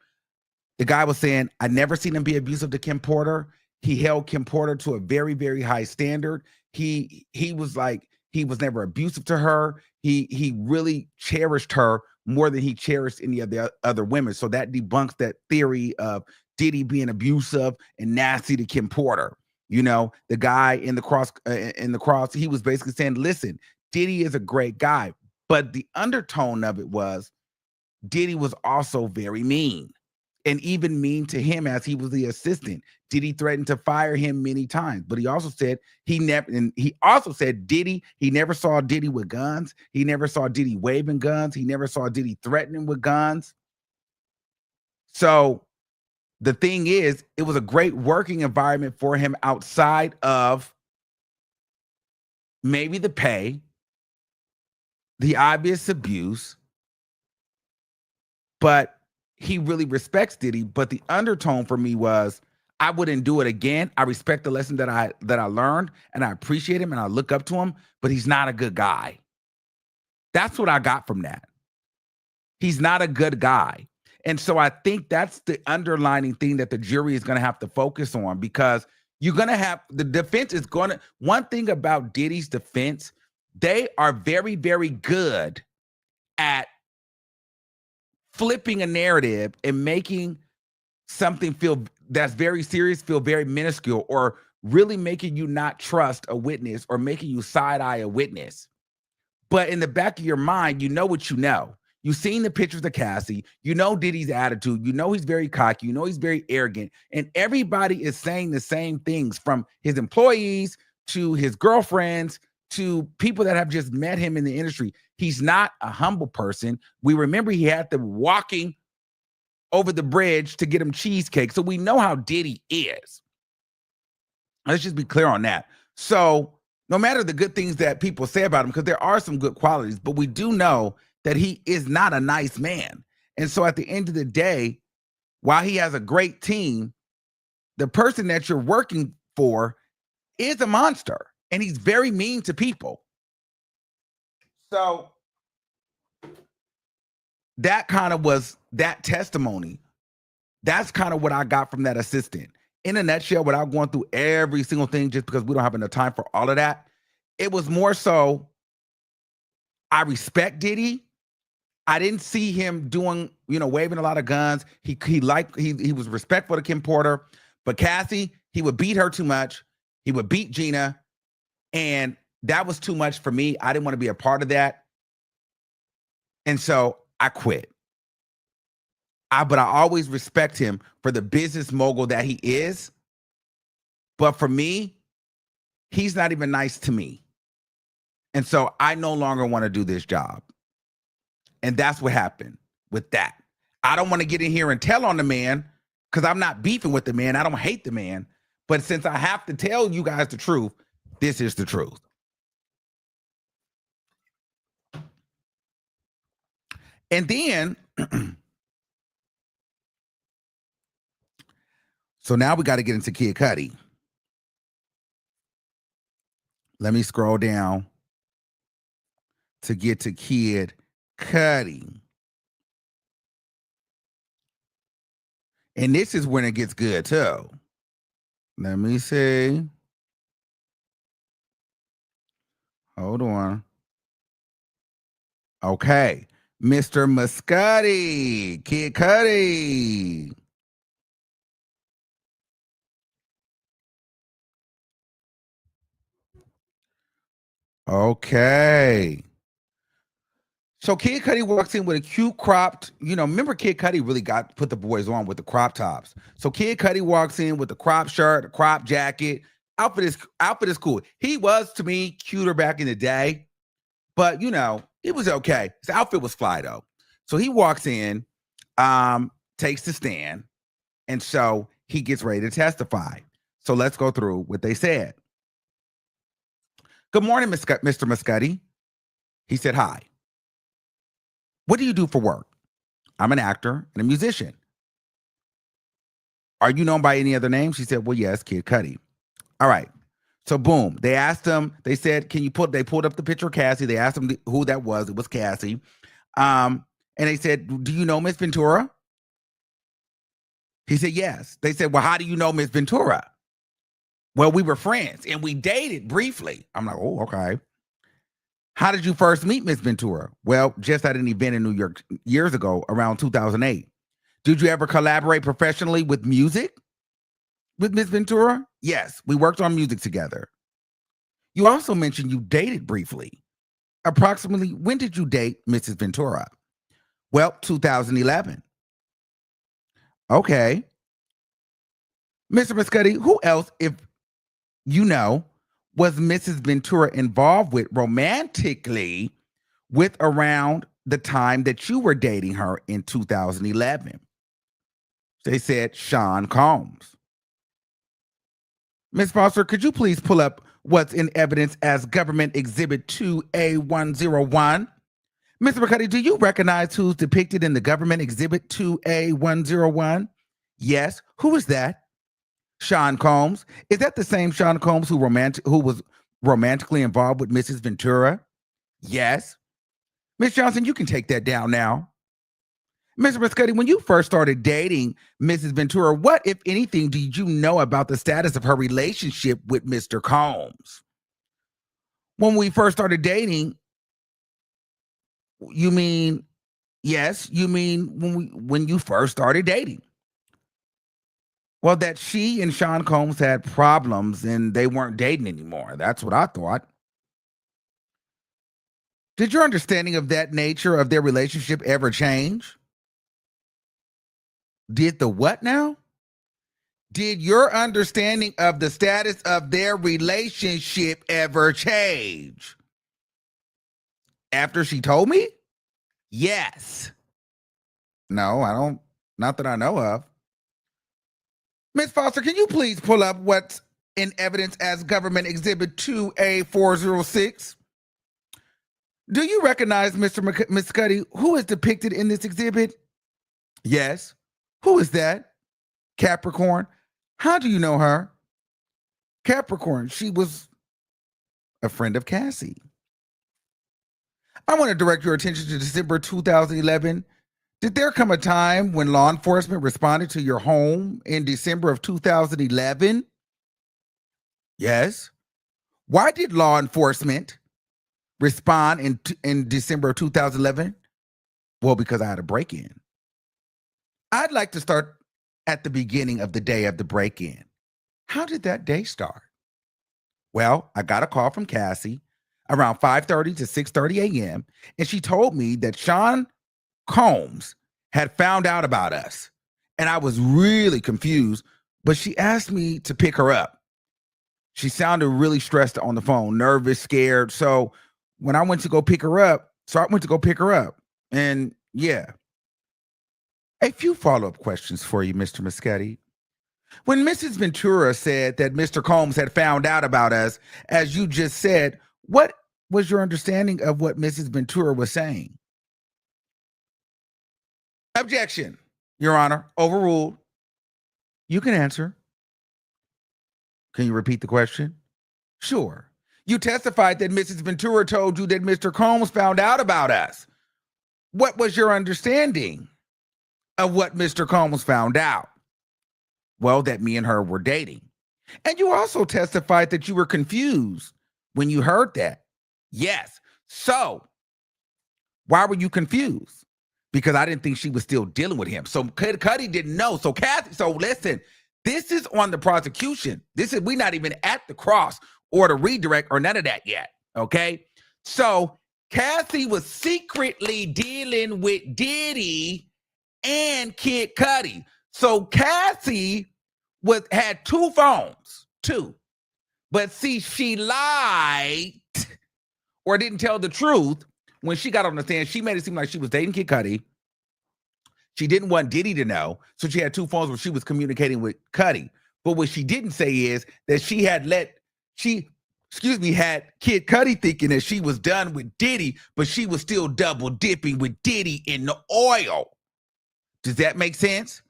the guy was saying, I never seen him be abusive to Kim Porter. He held Kim Porter to a very, very high standard. He was like, he was never abusive to her. He really cherished her more than he cherished any of the other women. So that debunks that theory of Diddy being abusive and nasty to Kim Porter. The guy in the cross, he was basically saying, listen, Diddy is a great guy. But the undertone of it was Diddy was also very mean, and even mean to him as he was the assistant. Diddy threatened to fire him many times, but he also said Diddy, he never saw Diddy with guns. He never saw Diddy waving guns. He never saw Diddy threatening with guns. So the thing is, it was a great working environment for him outside of maybe the pay, the obvious abuse, but he really respects Diddy. But the undertone for me was, I wouldn't do it again. I respect the lesson that I learned, and I appreciate him, and I look up to him, but he's not a good guy. That's what I got from that. He's not a good guy. And so I think that's the underlining thing that the jury is going to have to focus on, because you're going to have, the defense is going to, one thing about Diddy's defense, they are very, very good at flipping a narrative and making something that's very serious feel very minuscule, or really making you not trust a witness, or making you side-eye a witness. But in the back of your mind, you know what you know. You've seen the pictures of Cassie. You know Diddy's attitude. You know he's very cocky. You know he's very arrogant. And everybody is saying the same things, from his employees to his girlfriends to people that have just met him in the industry. He's not a humble person. We remember he had them walking over the bridge to get him cheesecake. So we know how Diddy is. Let's just be clear on that. So no matter the good things that people say about him, because there are some good qualities, but we do know that he is not a nice man. And so at the end of the day, while he has a great team, the person that you're working for is a monster, and he's very mean to people. So that kind of was that testimony. That's kind of what I got from that assistant. In a nutshell, without going through every single thing, just because we don't have enough time for all of that, it was more so, I respect Diddy. I didn't see him doing, waving a lot of guns. He was respectful to Kim Porter, but Cassie, he would beat her too much. He would beat Gina, and that was too much for me. I didn't want to be a part of that. And so I quit. But I always respect him for the business mogul that he is. But for me, he's not even nice to me. And so I no longer want to do this job. And that's what happened with that. I don't want to get in here and tell on the man, because I'm not beefing with the man. I don't hate the man. But since I have to tell you guys the truth, this is the truth. And then, so now we got to get into Kid Cudi. Let me scroll down to get to Kid Cudi. And this is when it gets good too. Let me see. Hold on. Okay. Mr. Muscati, Kid Cudi. Okay. So Kid Cudi walks in with a cute cropped, remember Kid Cudi really put the boys on with the crop tops. So Kid Cudi walks in with the crop shirt, the crop jacket. Outfit is cool. He was, to me, cuter back in the day, but it was okay. His outfit was fly though. So he walks in, takes the stand, and so he gets ready to testify. So let's go through what they said. Good morning, Mr. Muscati. He said, hi. What do you do for work? I'm an actor and a musician. Are you known by any other name? She said, well, yes, Kid Cudi. All right. So boom, they asked him, they said, they pulled up the picture of Cassie. They asked him who that was. It was Cassie. And they said, do you know Miss Ventura? He said, yes. They said, well, how do you know Miss Ventura? Well, we were friends and we dated briefly. I'm like, oh, okay. How did you first meet Miss Ventura? Well, just at an event in New York years ago, around 2008. Did you ever collaborate professionally with music with Miss Ventura? Yes, we worked on music together. You also mentioned you dated briefly. Approximately when did you date Mrs. Ventura? Well, 2011. Okay. Mr. Muscati, who else, if you know, was Mrs. Ventura involved with romantically with around the time that you were dating her in 2011? They said Sean Combs. Ms. Foster, could you please pull up what's in evidence as Government Exhibit 2A101? Mr. McCuddy, do you recognize who's depicted in the Government Exhibit 2A101? Yes. Who is that? Sean Combs. Is that the same Sean Combs who was romantically involved with Mrs. Ventura? Yes. Miss Johnson, you can take that down now. Mr. Muscati, when you first started dating Mrs. Ventura, what, if anything, did you know about the status of her relationship with Mr. Combs? When we first started dating, you mean, yes, you mean when you first started dating? Well, that she and Sean Combs had problems and they weren't dating anymore. That's what I thought. Did your understanding of that nature of their relationship ever change? Did the what now? Did your understanding of the status of their relationship ever change? After she told me? Yes. No, I don't. Not that I know of. Ms. Foster, can you please pull up what's in evidence as Government Exhibit 2A406? Do you recognize Mr. Muscati, who is depicted in this exhibit? Yes. Who is that? Capricorn. How do you know her? Capricorn. She was a friend of Cassie. I want to direct your attention to December 2011. Did there come a time when law enforcement responded to your home in December of 2011? Yes. Why did law enforcement respond in December of 2011? Well, because I had a break-in. I'd like to start at the beginning of the day of the break-in. How did that day start? Well, I got a call from Cassie around 5:30 to 6:30 a.m., and she told me that Sean Combs had found out about us. And I was really confused, but she asked me to pick her up. She sounded really stressed on the phone, nervous, scared. So when I went to go pick her up, And yeah. A few follow-up questions for you, Mr. Muscati. When Mrs. Ventura said that Mr. Combs had found out about us, as you just said, what was your understanding of what Mrs. Ventura was saying? Objection, Your Honor. Overruled. You can answer. Can you repeat the question? Sure. You testified that Mrs. Ventura told you that Mr. Combs found out about us. What was your understanding of what Mr. Combs found out? Well, that me and her were dating. And you also testified that you were confused when you heard that. Yes. So, why were you confused? Because I didn't think she was still dealing with him. So Cudi didn't know. So Cassie, so listen, this is on the prosecution. We're not even at the cross or the redirect or none of that yet. Okay. So Cassie was secretly dealing with Diddy and Kid Cudi. So Cassie had two phones, but see, she lied or didn't tell the truth when she got on the stand. She made it seem like she was dating Kid Cudi. She didn't want Diddy to know, so she had two phones where she was communicating with Cudi. But what she didn't say is that she had had Kid Cudi thinking that she was done with Diddy, but she was still double dipping with Diddy in the oil. Does that make sense?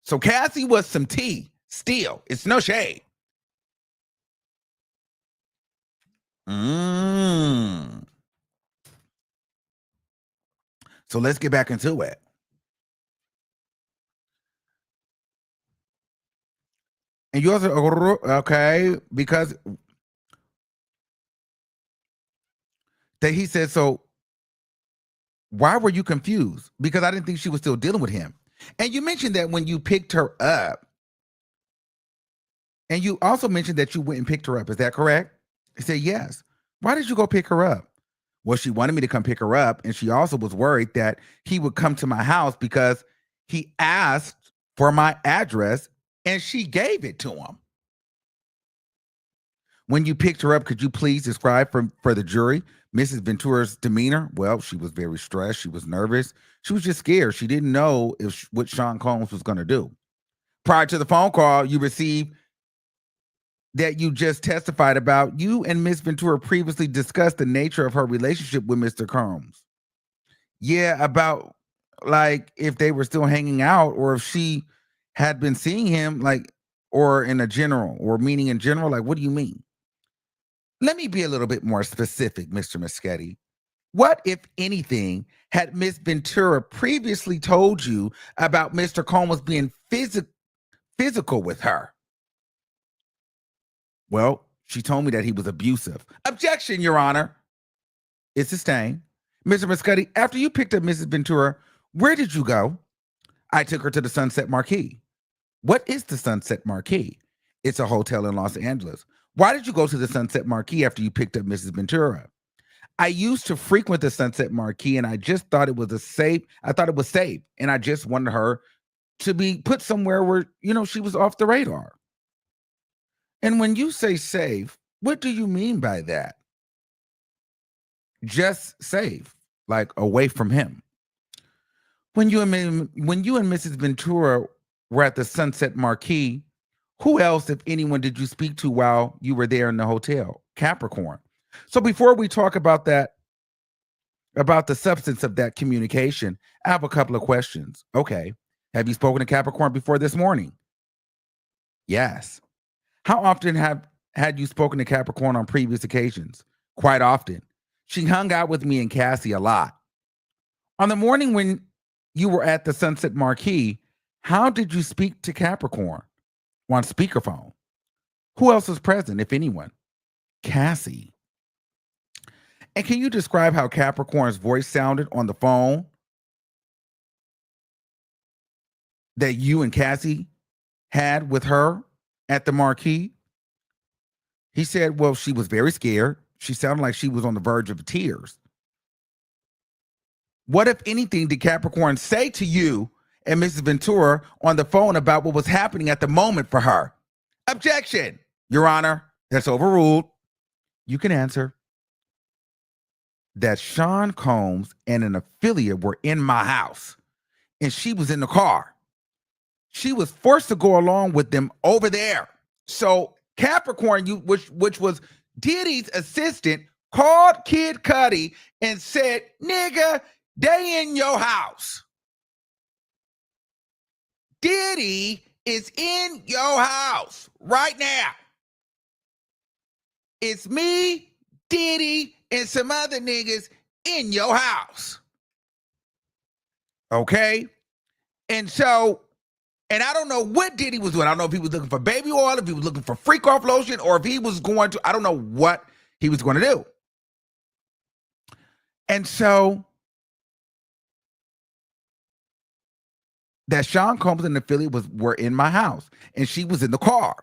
So Cassie was some tea. Still, it's no shade. So let's get back into it. And you also, okay, because that he said, so why were you confused? Because I didn't think she was still dealing with him. And you mentioned that when you picked her up, and you also mentioned that you went and picked her up. Is that correct? He said, yes. Why did you go pick her up? Well, she wanted me to come pick her up, and she also was worried that he would come to my house because he asked for my address, and she gave it to him. When you picked her up, could you please describe for the jury Mrs. Ventura's demeanor? Well, she was very stressed. She was nervous. She was just scared. She didn't know what Sean Combs was going to do. Prior to the phone call you received that you just testified about, you and Miss Ventura previously discussed the nature of her relationship with Mr. Combs. Yeah, about like if they were still hanging out or if she had been seeing him, like, or in a general, or meaning in general, like, what do you mean? Let me be a little bit more specific, Mr. Moschetti. What, if anything, had Miss Ventura previously told you about Mr. Combs being physical with her? Well, she told me that he was abusive. Objection, Your Honor. It's sustained. Mr. Moschetti, after you picked up Mrs. Ventura, where did you go? I took her to the Sunset Marquis. What is the Sunset Marquis? It's a hotel in Los Angeles. Why did you go to the Sunset Marquis after you picked up Mrs. Ventura? I used to frequent the Sunset Marquis, and I just thought it was safe, and I just wanted her to be put somewhere where, she was off the radar. And when you say safe, what do you mean by that? Just safe, like away from him. When you and Mrs. Ventura were at the Sunset Marquis, who else, if anyone, did you speak to while you were there in the hotel? Capricorn. So before we talk about that, about the substance of that communication, I have a couple of questions. Okay. Have you spoken to Capricorn before this morning? Yes. How often had you spoken to Capricorn on previous occasions? Quite often. She hung out with me and Cassie a lot. On the morning when you were at the Sunset Marquis, how did you speak to Capricorn? On speakerphone. Who else was present, if anyone? Cassie. And can you describe how Capricorn's voice sounded on the phone that you and Cassie had with her at the Marquis? He said, well, she was very scared. She sounded like she was on the verge of tears. What, if anything, did Capricorn say to you and Mrs. Ventura on the phone about what was happening at the moment for her? Objection, Your Honor. That's overruled. You can answer. That Sean Combs and an affiliate were in my house, and she was in the car. She was forced to go along with them over there. So Capricorn, which was Diddy's assistant, called Kid Cudi and said, nigga, they in your house. Diddy is in your house right now. It's me, Diddy, and some other niggas in your house. Okay? And so, and I don't know what Diddy was doing. I don't know if he was looking for baby oil, if he was looking for freak off lotion, or if he was going to, I don't know what he was going to do. And so, that Sean Combs and the Philly were in my house, and she was in the car.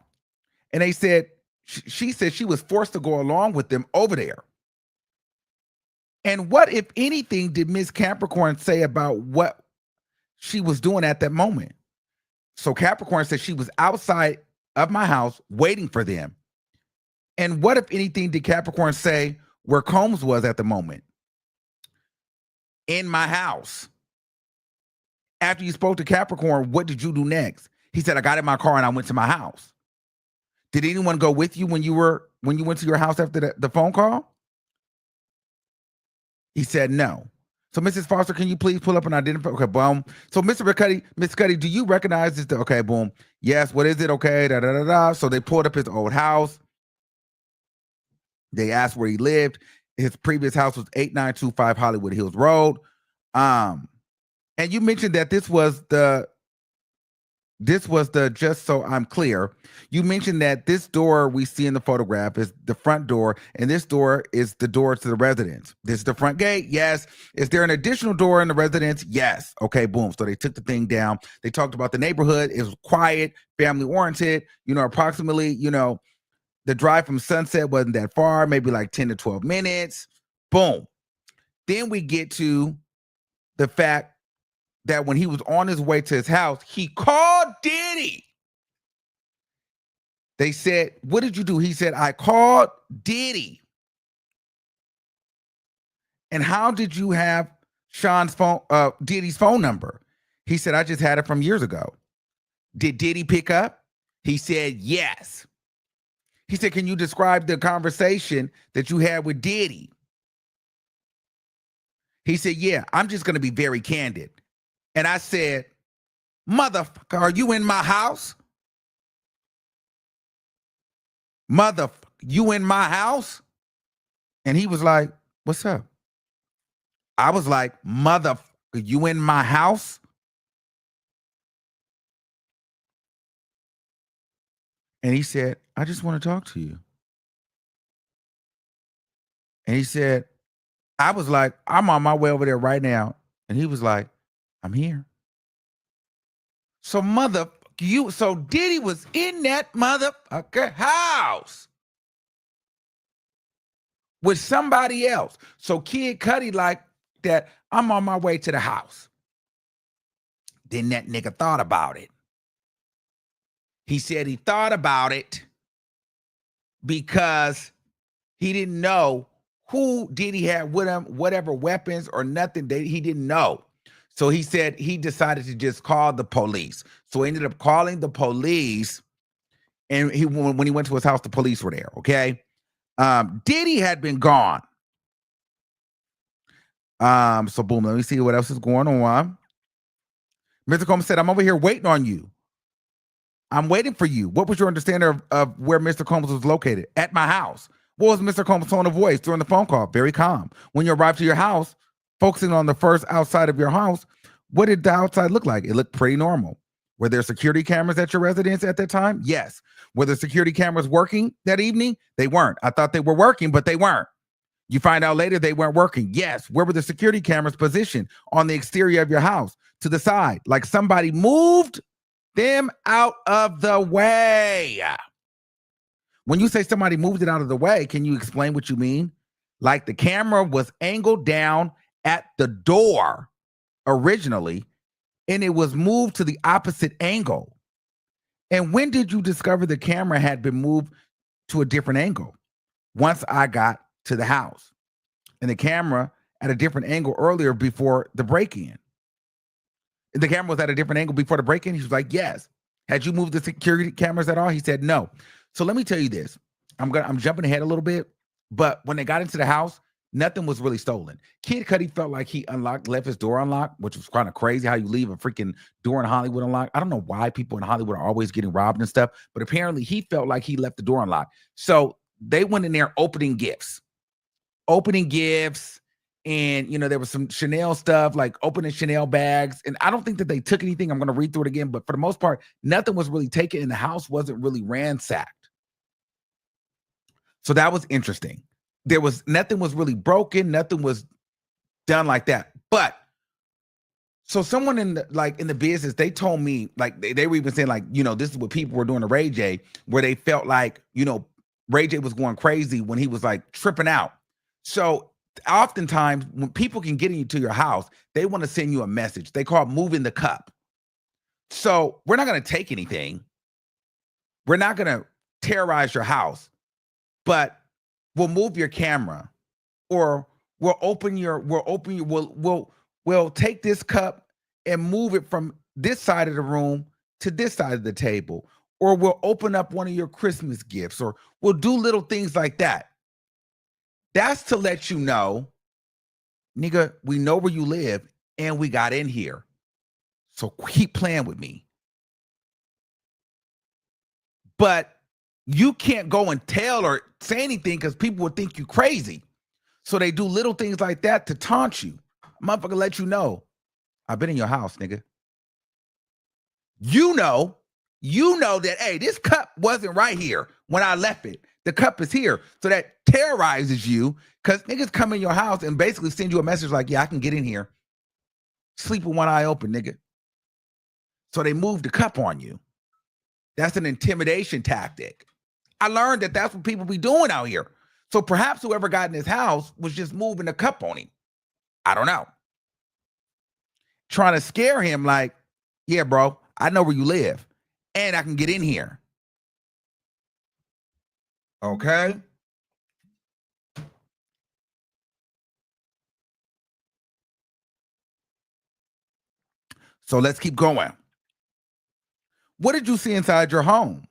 And they said, she said she was forced to go along with them over there. And what, if anything, did Miss Capricorn say about what she was doing at that moment? So Capricorn said she was outside of my house waiting for them. And what, if anything, did Capricorn say where Combs was at the moment? In my house. After you spoke to Capricorn, what did you do next? He said, I got in my car and I went to my house. Did anyone go with you when you went to your house after the phone call? He said no. So Mrs. Foster, can you please pull up and identify? Okay, boom. So Mr. Cudi, Miss Cudi, do you recognize this? Okay, boom. Yes, what is it? Okay, da da da da. So they pulled up his old house. They asked where he lived. His previous house was 8925 Hollywood Hills Road. And you mentioned that this was the, just so I'm clear, you mentioned that this door we see in the photograph is the front door, and this door is the door to the residence. This is the front gate. Yes. Is there an additional door in the residence? Yes. Okay, boom. So they took the thing down. They talked about the neighborhood. It was quiet, family oriented, approximately, the drive from Sunset wasn't that far, maybe like 10 to 12 minutes. Boom. Then we get to the fact that when he was on his way to his house, he called Diddy. They said, what did you do? He said, I called Diddy. And how did you have Diddy's phone number? He said, I just had it from years ago. Did Diddy pick up? He said, yes. He said, can you describe the conversation that you had with Diddy? He said, yeah, I'm just going to be very candid. And I said, motherfucker, are you in my house? Motherfucker, you in my house? And he was like, what's up? I was like, motherfucker, you in my house? And he said, I just want to talk to you. And he said, I was like, I'm on my way over there right now. And he was like, I'm here. So so Diddy was in that motherfucker house with somebody else. So Kid Cudi like that, I'm on my way to the house. Then that nigga thought about it. He said he thought about it because he didn't know who Diddy had with him, whatever weapons or nothing, he didn't know. So he said he decided to just call the police. So he ended up calling the police, and when he went to his house, the police were there, okay? Diddy had been gone. So boom, let me see what else is going on. Mr. Combs said, I'm over here waiting on you. I'm waiting for you. What was your understanding of where Mr. Combs was located? At my house. What was Mr. Combs' tone of voice during the phone call? Very calm. When you arrived to your house, focusing on the first outside of your house, what did the outside look like? It looked pretty normal. Were there security cameras at your residence at that time? Yes. Were the security cameras working that evening? They weren't. I thought they were working, but they weren't. You find out later they weren't working. Yes. Where were the security cameras positioned? On the exterior of your house, to the side, like somebody moved them out of the way. When you say somebody moved it out of the way, can you explain what you mean? Like the camera was angled down at the door originally, and it was moved to the opposite angle. And when did you discover the camera had been moved to a different angle? Once I got to the house, and the camera at a different angle earlier before the break-in. The camera was at a different angle before the break-in. He was like, yes. Had you moved the security cameras at all? He said, no. So let me tell you this. I'm jumping ahead a little bit, but when they got into the house, Nothing was really stolen. Kid Cudi felt like he left his door unlocked, which was kind of crazy how you leave a freaking door in Hollywood unlocked. I don't know why people in Hollywood are always getting robbed and stuff, but apparently he felt like he left the door unlocked. So they went in there opening gifts, and there was some Chanel stuff, like opening Chanel bags. And I don't think that they took anything. I'm going to read through it again, but for the most part, nothing was really taken, and the house wasn't really ransacked. So that was interesting. Nothing was really broken, nothing was done like that. But so someone in the business, they told me, like, they were even saying, like, this is what people were doing to Ray J, where they felt like, Ray J was going crazy when he was like tripping out. So oftentimes when people can get into your house, they want to send you a message. They call it moving the cup. So we're not going to take anything. We're not going to terrorize your house, but we'll move your camera, or we'll take this cup and move it from this side of the room to this side of the table, or we'll open up one of your Christmas gifts, or we'll do little things like that. That's to let you know, nigga, we know where you live and we got in here. So keep playing with me. But you can't go and tell or say anything because people would think you crazy. So they do little things like that to taunt you. Motherfucker, let you know, I've been in your house, nigga. You know that, hey, this cup wasn't right here when I left it. The cup is here. So that terrorizes you, because niggas come in your house and basically send you a message like, yeah, I can get in here. Sleep with one eye open, nigga. So they move the cup on you. That's an intimidation tactic. I learned that that's what people be doing out here. So perhaps whoever got in his house was just moving the cup on him. I don't know. Trying to scare him like, yeah, bro, I know where you live and I can get in here. Okay? So let's keep going. What did you see inside your home?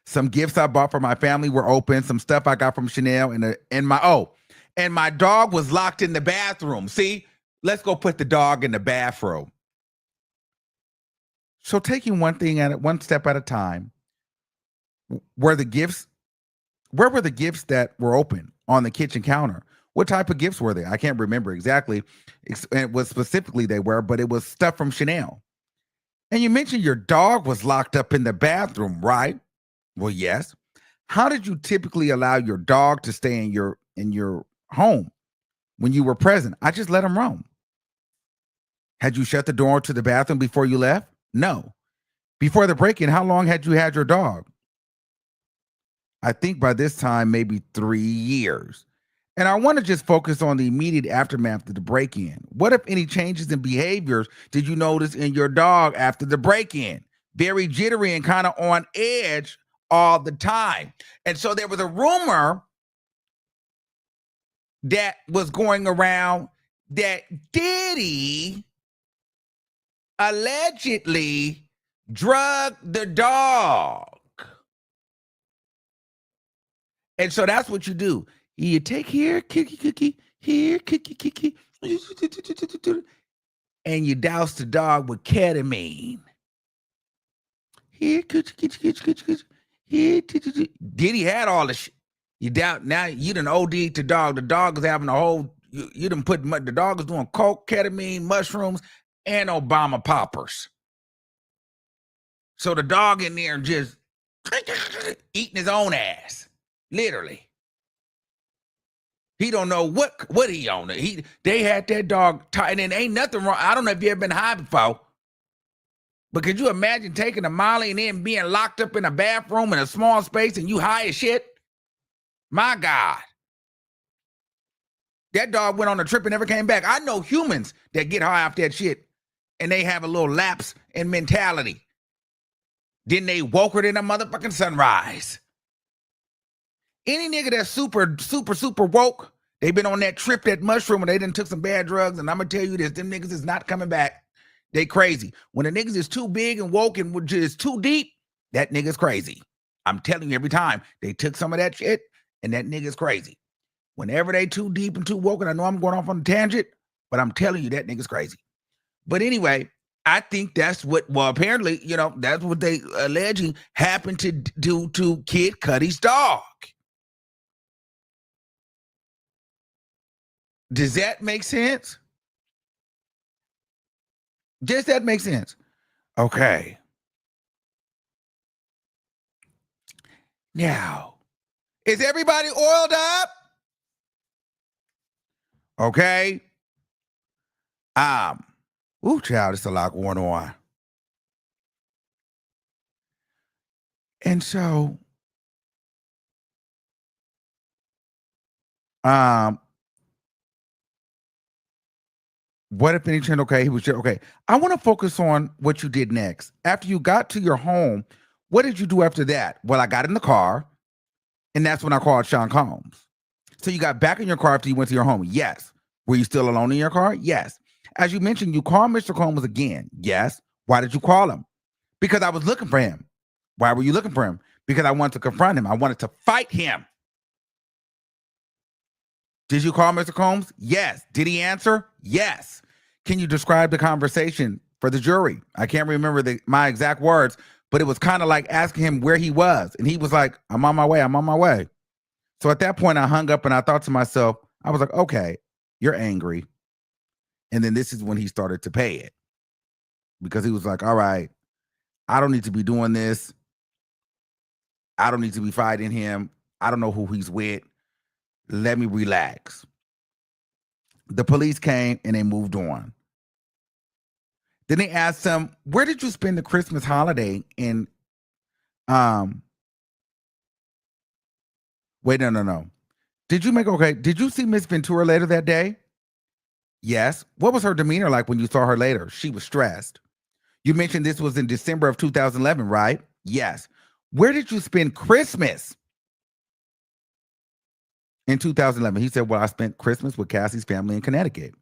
Some gifts I bought for my family were open. Some stuff I got from Chanel, and my dog was locked in the bathroom. See, let's go put the dog in the bathroom. So taking one step at a time. Where were the gifts that were open on the kitchen counter? What type of gifts were they? I can't remember exactly. It was specifically they were, but it was stuff from Chanel. And you mentioned your dog was locked up in the bathroom, right? Well, yes. How did you typically allow your dog to stay in your home when you were present? I just let him roam. Had you shut the door to the bathroom before you left? No. Before the break-in, how long had you had your dog? I think by this time, maybe 3 years. And I want to just focus on the immediate aftermath of the break-in. What, if any, changes in behaviors did you notice in your dog after the break-in? Very jittery and kind of on edge all the time. And so there was a rumor that was going around that Diddy allegedly drugged the dog. And so that's what you do. You take here, cookie, here, cookie, and you douse the dog with ketamine. Here, cookie. Here, Diddy had all the shit. You doubt now you done OD'd the dog. The dog is having a whole. You done put the dog is doing coke, ketamine, mushrooms, and Obama poppers. So the dog in there just eating his own ass, literally. He don't know what he on. They had that dog tied, and ain't nothing wrong. I don't know if you ever been high before, but could you imagine taking a Molly and then being locked up in a bathroom in a small space and you high as shit? My God. That dog went on a trip and never came back. I know humans that get high off that shit and they have a little lapse in mentality. Then they woke her in a motherfucking sunrise. Any nigga that's super woke, they been on that trip, that mushroom, and they done took some bad drugs, and I'm going to tell you this, them niggas is not coming back. They crazy. When the niggas is too big and woke and just too deep, that nigga's crazy. I'm telling you every time. They took some of that shit, And that nigga's crazy. Whenever they too deep and too woke, and I know I'm going off on a tangent, but I'm telling you, that nigga's crazy. But anyway, I think that's what, well, apparently, that's what they alleging happened to do to Kid Cudi's dog. Does that make sense? Does that make sense? Okay. Now, is everybody oiled up? Okay. Ooh, child, it's a lot going on. And so, what if any trend? Okay, he was just, okay. I want to focus on what you did next. After you got to your home, what did you do after that? Well, I got in the car, and that's when I called Sean Combs. So you got back in your car after you went to your home? Yes. Were you still alone in your car? Yes. As you mentioned, you called Mr. Combs again. Yes. Why did you call him? Because I was looking for him. Why were you looking for him? Because I wanted to confront him. I wanted to fight him. Did you call Mr. Combs? Yes. Did he answer? Yes. Can you describe the conversation for the jury? I can't remember my exact words, but it was kind of like asking him where he was. And he was like, I'm on my way. I'm on my way. So at that point, I hung up and I thought to myself, I was like, okay, you're angry. And then this is when he started to pay it. Because he was like, all right, I don't need to be doing this. I don't need to be fighting him. I don't know who he's with. Let me relax. The police came and they moved on. Then they asked him, where did you spend the Christmas holiday in wait, no. Did you see Miss Ventura later that day? Yes. What was her demeanor like when you saw her later? She was stressed. You mentioned this was in December of 2011, right? Yes. Where did you spend Christmas in 2011? He said, well, I spent Christmas with Cassie's family in Connecticut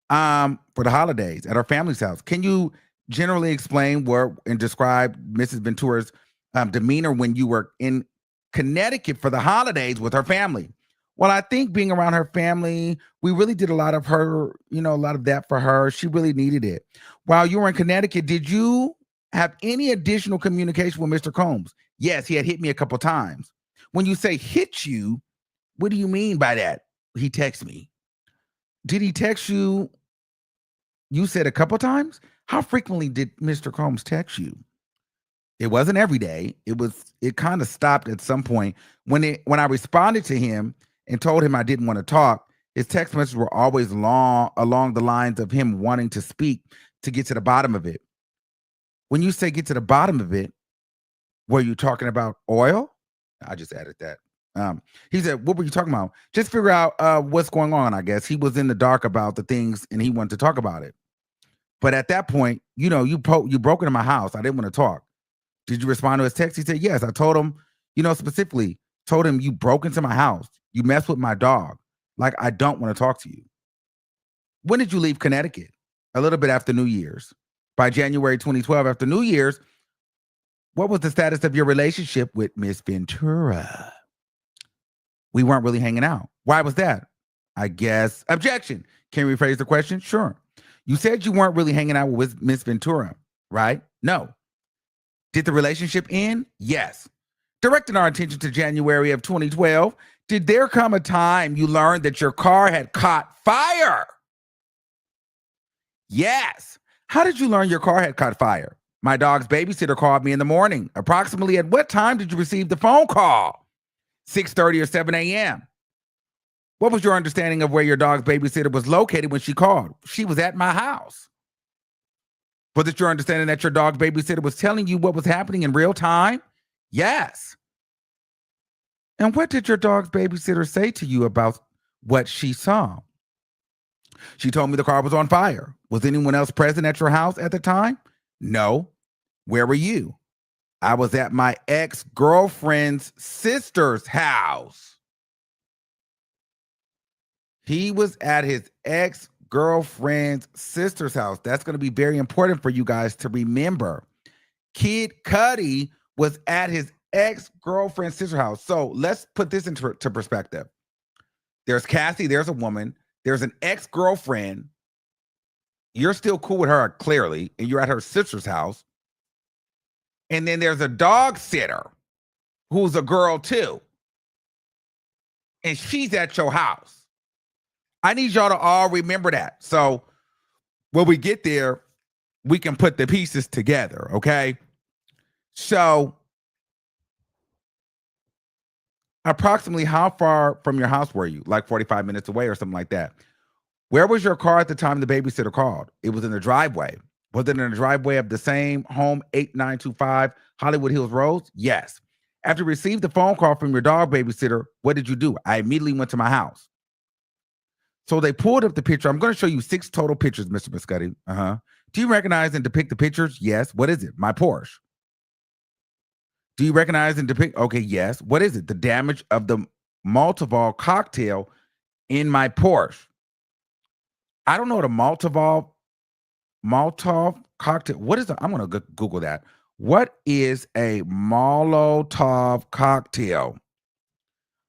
for the holidays at our family's house. Can you generally explain and describe Mrs. Ventura's demeanor when you were in Connecticut for the holidays with her family? Well, I think being around her family, we really did a lot of that for her. She really needed it. While you were in Connecticut, did you have any additional communication with Mr. Combs? Yes, he had hit me a couple times. When you say hit you, what do you mean by that? He texted me. Did he text you? You said a couple times? How frequently did Mr. Combs text you? It wasn't every day. It kind of stopped at some point. When I responded to him and told him I didn't want to talk, his text messages were always along the lines of him wanting to speak to get to the bottom of it. When you say get to the bottom of it, were you talking about oil? I just added that. He said, what were you talking about? Just figure out what's going on, I guess. He was in the dark about the things and he wanted to talk about it. But at that point, you broke into my house. I didn't want to talk. Did you respond to his text? He said, yes. I told him, specifically told him you broke into my house. You messed with my dog. Like, I don't want to talk to you. When did you leave Connecticut? A little bit after New Year's. By January 2012, after New Year's, what was the status of your relationship with Miss Ventura? We weren't really hanging out. Why was that? I guess. Objection. Can you rephrase the question? Sure. You said you weren't really hanging out with Miss Ventura, right? No. Did the relationship end? Yes. Directing our attention to January of 2012, did there come a time you learned that your car had caught fire? Yes. How did you learn your car had caught fire? My dog's babysitter called me in the morning. Approximately at what time did you receive the phone call? 6:30 or 7 a.m. What was your understanding of where your dog's babysitter was located when she called? She was at my house. Was it your understanding that your dog's babysitter was telling you what was happening in real time? Yes. And what did your dog's babysitter say to you about what she saw? She told me the car was on fire. Was anyone else present at your house at the time? No. Where were you? I was at my ex-girlfriend's sister's house. He was at his ex-girlfriend's sister's house. That's going to be very important for you guys to remember. Kid Cudi was at his ex-girlfriend's sister house. So let's put this into perspective. There's Cassie, there's a woman, there's an ex-girlfriend. You're still cool with her, clearly, and you're at her sister's house. And then there's a dog sitter who's a girl too. And she's at your house. I need y'all to all remember that. So when we get there, we can put the pieces together, okay? So approximately how far from your house were you? Like 45 minutes away or something like that. Where was your car at the time the babysitter called? It was in the driveway. Was it in the driveway of the same home, 8925 Hollywood Hills Road? Yes. After you received the phone call from your dog babysitter, what did you do? I immediately went to my house. So they pulled up the picture. I'm going to show you 6 total pictures, Mr. Biscotti. Do you recognize and depict the pictures? Yes. What is it? My Porsche. Do you recognize and depict? Okay, yes. What is it? The damage of the Molotov cocktail in my Porsche. I don't know what a Molotov cocktail. What is it? I'm going to Google that. What is a Molotov cocktail?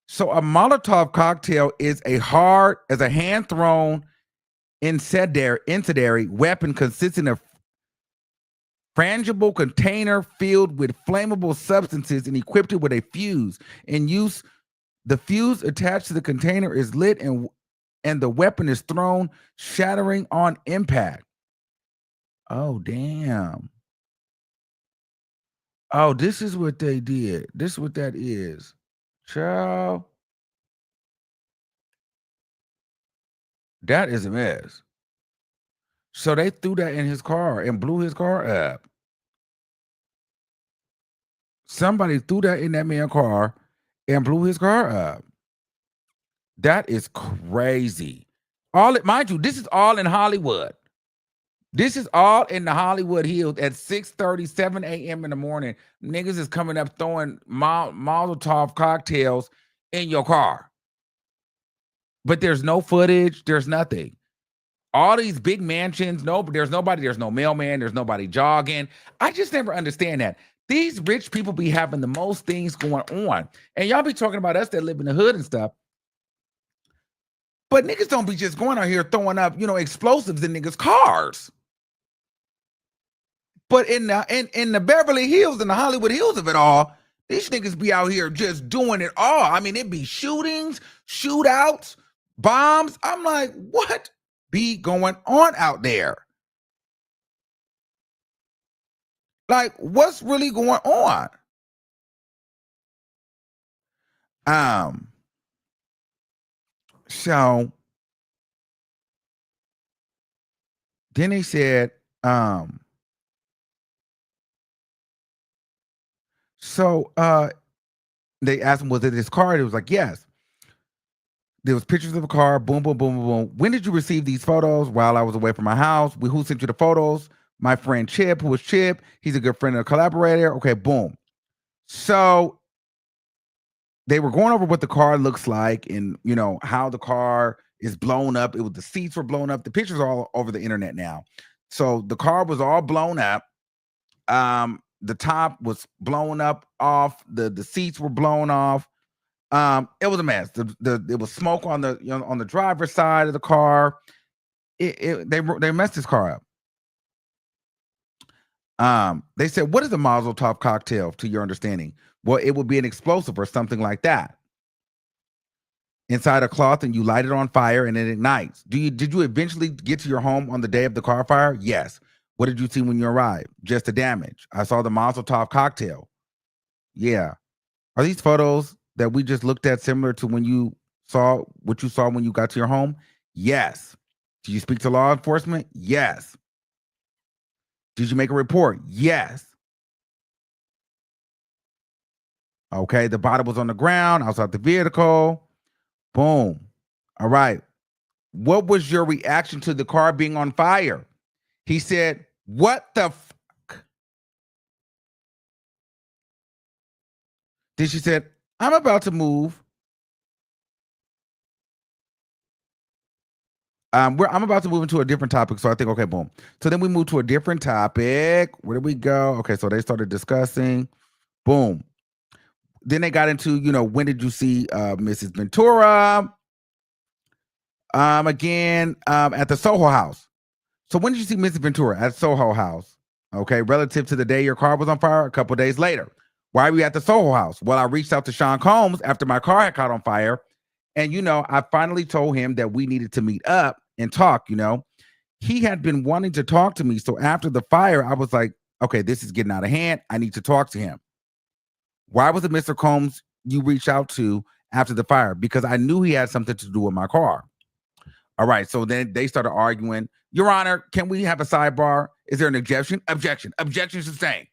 So a Molotov cocktail is a hand-thrown incendiary weapon consisting of frangible container filled with flammable substances and equipped with a fuse. In use, the fuse attached to the container is lit and the weapon is thrown, shattering on impact. Oh, damn. Oh, this is what they did. This is what that is. Child. That is a mess. So they threw that in his car and blew his car up. Somebody threw that in that man's car and blew his car up. That is crazy. Mind you, this is all in Hollywood. This is all in the Hollywood Hills at 6:30, 7 a.m. in the morning. Niggas is coming up throwing Molotov cocktails in your car. But there's no footage. There's nothing. All these big mansions, there's nobody. There's no mailman. There's nobody jogging. I just never understand that. These rich people be having the most things going on. And y'all be talking about us that live in the hood and stuff. But niggas don't be just going out here throwing up, explosives in niggas' cars. But in the Beverly Hills and the Hollywood Hills of it all, these niggas be out here just doing it all. I mean, it be shootings, shootouts, bombs. I'm like, what be going on out there? Like, what's really going on? So then they said, they asked him, was it his car? It was like, yes. There was pictures of a car, boom, boom, boom, boom, boom. When did you receive these photos? While I was away from my house. Who sent you the photos? My friend Chip, who was Chip. He's a good friend and a collaborator. Okay, boom. So they were going over what the car looks like and, how the car is blown up. The seats were blown up. The pictures are all over the internet now. So the car was all blown up. The top was blown up off. The seats were blown off. It was a mess. There was smoke on the driver's side of the car. They messed his car up. They said, what is a Molotov cocktail to your understanding? Well, it would be an explosive or something like that inside a cloth, and you light it on fire and it ignites. Did you eventually get to your home on the day of the car fire? Yes. What did you see when you arrived? Just the damage. I saw the Molotov cocktail. Yeah. Are these photos that we just looked at similar to when you saw what you saw when you got to your home? Yes. Did you speak to law enforcement? Yes. Did you make a report? Yes. Okay, the body was on the ground outside the vehicle. Boom. All right. What was your reaction to the car being on fire? He said, what the fuck? Then she said, I'm about to move. I'm about to move into a different topic. So I think, okay, boom. So then we move to a different topic. Where did we go? Okay, so they started discussing. Boom. then they got into, when did you see Mrs. Ventura? Again, at the Soho House. So when did you see Mrs. Ventura? At Soho House. Okay, relative to the day your car was on fire, a couple days later. Why were you at the Soho House? Well, I reached out to Sean Combs after my car had caught on fire. And, I finally told him that we needed to meet up and talk. He had been wanting to talk to me. So after the fire, I was like, okay, this is getting out of hand. I need to talk to him. Why was it Mr. Combs you reached out to after the fire? Because I knew he had something to do with my car. All right. So then they started arguing. Your Honor, can we have a sidebar? Is there an objection? Objection. Objection sustained.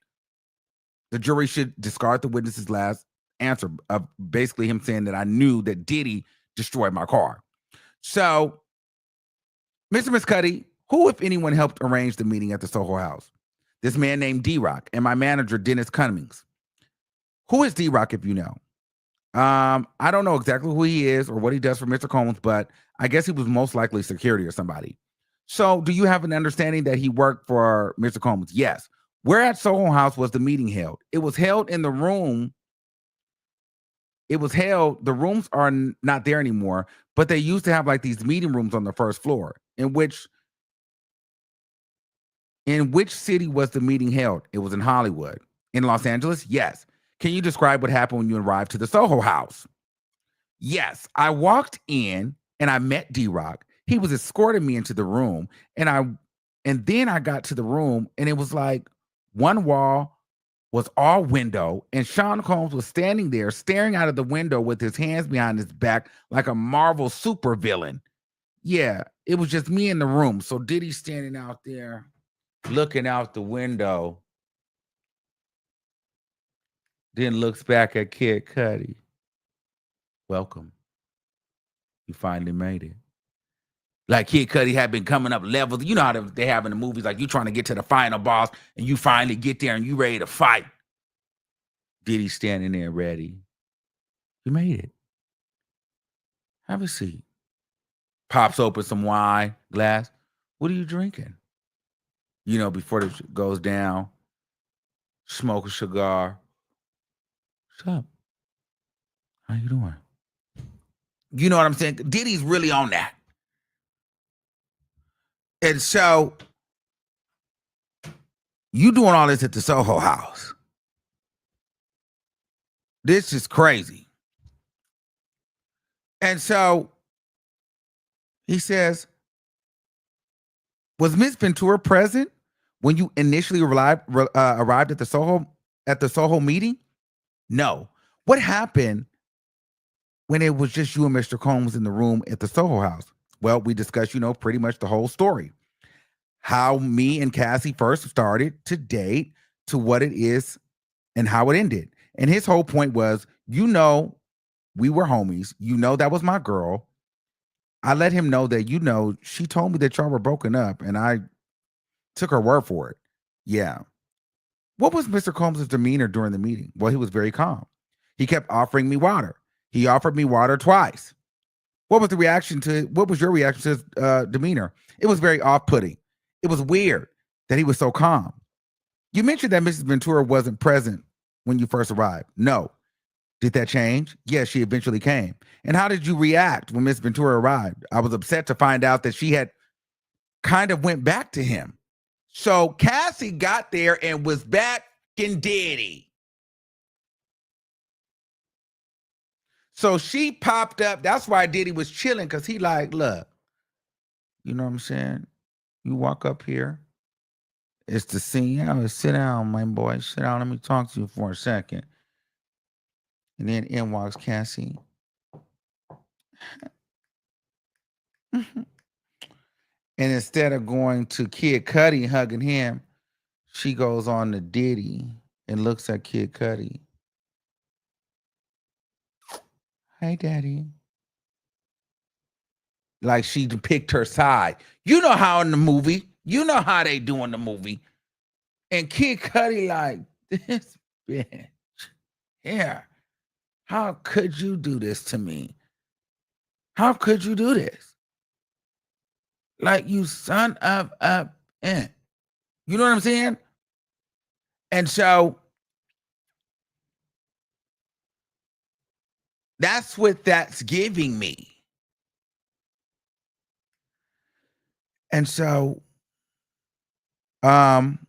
The jury should discard the witness's last answer of basically him saying that I knew that Diddy destroyed my car. So, Mr. and Miss Cudi, who, if anyone, helped arrange the meeting at the Soho House? This man named D-Rock and my manager, Dennis Cummings. Who is D-Rock, if you know? I don't know exactly who he is or what he does for Mr. Combs, but I guess he was most likely security or somebody. So, do you have an understanding that he worked for Mr. Combs? Yes. Where at Soho House was the meeting held? It was held in the room. The rooms are not there anymore, but they used to have like these meeting rooms on the first floor. In which city was the meeting held? It was in Hollywood. In Los Angeles? Yes. Can you describe what happened when you arrived to the Soho House? Yes. I walked in and I met D-Rock. He was escorting me into the room, and then I got to the room, and it was like one wall was all window, and Sean Combs was standing there staring out of the window with his hands behind his back like a Marvel supervillain. Yeah, it was just me in the room. So Diddy standing out there looking out the window, then looks back at Kid Cudi. Welcome. You finally made it. Like Kid Cudi had been coming up levels. You know how they have in the movies, like you trying to get to the final boss and you finally get there and you ready to fight. Diddy standing there ready. You made it. Have a seat. Pops open some wine glass. What are you drinking? Before it goes down, smoke a cigar. What's up? How you doing? You know what I'm saying? Diddy's really on that. And so, you doing all this at the Soho House. This is crazy. And so, he says, was Miss Ventura present when you initially arrived at the Soho meeting? No. What happened when it was just you and Mr. Combs in the room at the Soho House? Well, we discussed, pretty much the whole story. How me and Cassie first started to date, to what it is and how it ended. And his whole point was, we were homies. That was my girl. I let him know that, she told me that y'all were broken up, and I took her word for it. Yeah. What was Mr. Combs' demeanor during the meeting? Well, he was very calm. He kept offering me water. He offered me water twice. What was your reaction to his demeanor? It was very off-putting. It was weird that he was so calm. You mentioned that Mrs. Ventura wasn't present when you first arrived. No. Did that change? Yes, she eventually came. And how did you react when Miss Ventura arrived? I was upset to find out that she had kind of went back to him. So Cassie got there and was back in Diddy. So she popped up. That's why Diddy was chilling, because he like, look, you know what I'm saying? You walk up here. It's the scene. Sit down, my boy. Sit down. Let me talk to you for a second. And then in walks Cassie. And instead of going to Kid Cudi and hugging him, she goes on to Diddy and looks at Kid Cudi. Hey, Daddy. Like she picked her side. You know how in the movie, how they do in the movie. And Kid Cudi like, this bitch. Yeah. How could you do this to me? How could you do this? Like, you son of a... You know what I'm saying? And so That's what that's giving me. And so, um,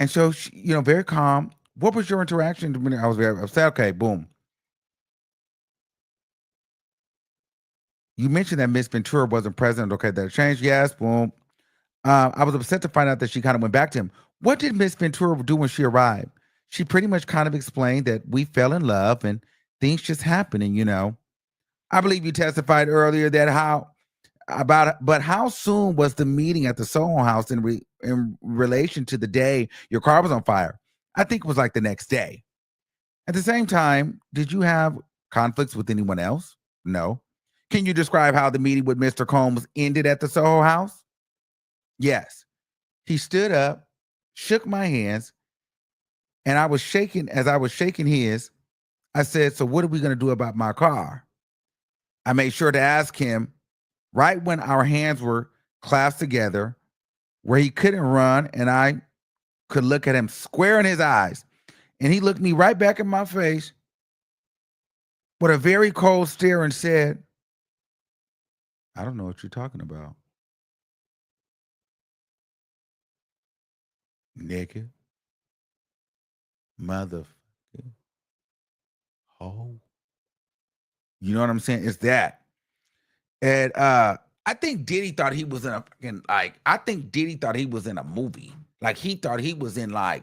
she, very calm. What was your interaction when I was very upset? Okay, boom. You mentioned that Miss Ventura wasn't present. Okay, that changed. Yes, boom. I was upset to find out that she kind of went back to him. What did Miss Ventura do when she arrived? She pretty much kind of explained that we fell in love and things just happening. I believe you testified earlier that but how soon was the meeting at the Soho House in relation to the day your car was on fire? I think it was like the next day. At the same time, did you have conflicts with anyone else? No. Can you describe how the meeting with Mr. Combs ended at the Soho House? Yes. He stood up, shook my hands, and I was shaking. As I was shaking his, I said, "So what are we going to do about my car?" I made sure to ask him right when our hands were clasped together, where he couldn't run, and I could look at him square in his eyes. And he looked me right back in my face with a very cold stare and said, "I don't know what you're talking about, nigga, mother, oh." You know what I'm saying? It's that. And I think Diddy thought he was in a fucking I think Diddy thought he was in a movie. Like he thought he was in I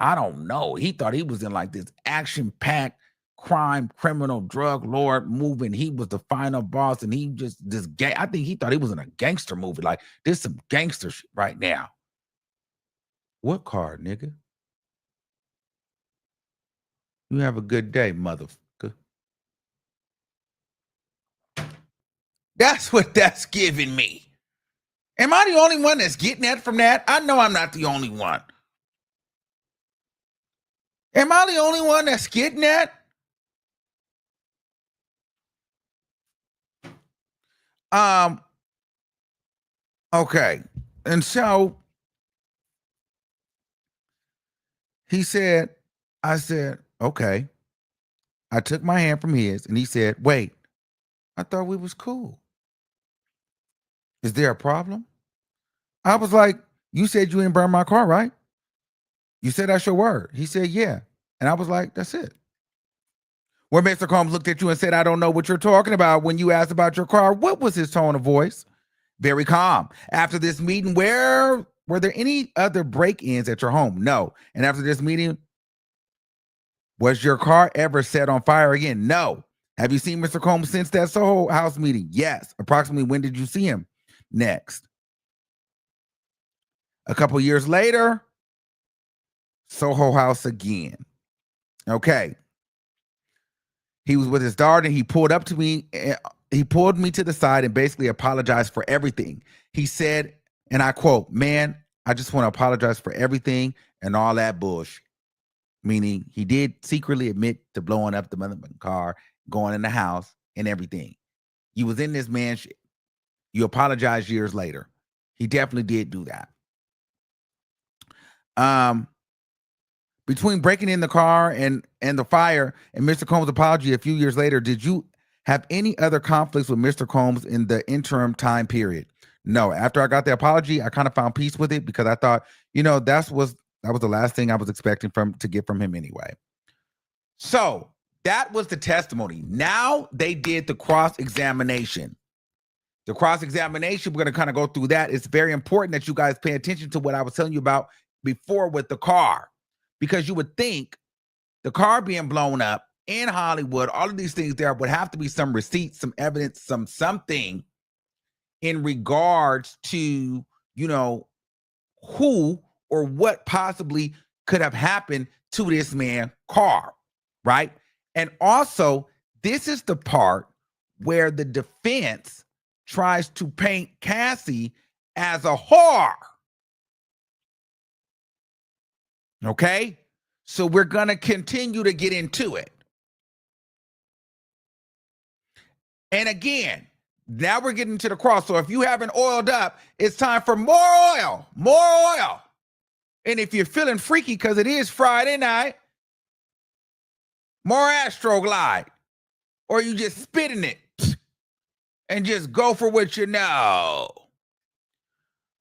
don't know. He thought he was in this action-packed crime, criminal, drug lord movie. And he was the final boss. And he just this gang. I think he thought he was in a gangster movie. Like there's some gangster shit right now. What car, nigga? You have a good day, motherfucker. That's what that's giving me. Am I the only one that's getting that from that? I know I'm not the only one. Am I the only one that's getting that? Okay. And so he said, I said, okay. I took my hand from his and he said, wait, I thought we was cool. Is there a problem? I was like, you said you didn't burn my car, right? You said that's your word. He said, yeah. And I was like, that's it. Where Mr. Combs looked at you and said, I don't know what you're talking about when you asked about your car. What was his tone of voice? Very calm. After this meeting, were there any other break-ins at your home? No. And after this meeting, was your car ever set on fire again? No. Have you seen Mr. Combs since that Soho House meeting? Yes. Approximately when did you see him? Next. A couple years later, Soho House again. Okay. He was with his daughter and he pulled up to me. He pulled me to the side and basically apologized for everything. He said, and I quote, "Man, I just want to apologize for everything and all that bullshit." Meaning he did secretly admit to blowing up the motherfucking car, going in the house and everything. You was in this man shit. You apologized years later. He definitely did do that. Between breaking in the car and the fire and Mr. Combs' apology a few years later, did you have any other conflicts with Mr. Combs in the interim time period? No. After I got the apology, I kind of found peace with it because I thought, that was the last thing I was expecting to get from him anyway. So that was the testimony. Now they did the cross-examination. The cross-examination, we're going to kind of go through that. It's very important that you guys pay attention to what I was telling you about before with the car. Because you would think the car being blown up in Hollywood, all of these things, there would have to be some receipts, some evidence, something in regards to, who or what possibly could have happened to this man's car, right? And also, this is the part where the defense tries to paint Cassie as a whore. Okay? So we're going to continue to get into it. And again, now we're getting to the cross. So if you haven't oiled up, it's time for more oil, more oil. And if you're feeling freaky because it is Friday night, More Astroglide. Or you just spit in it and just go for what you know.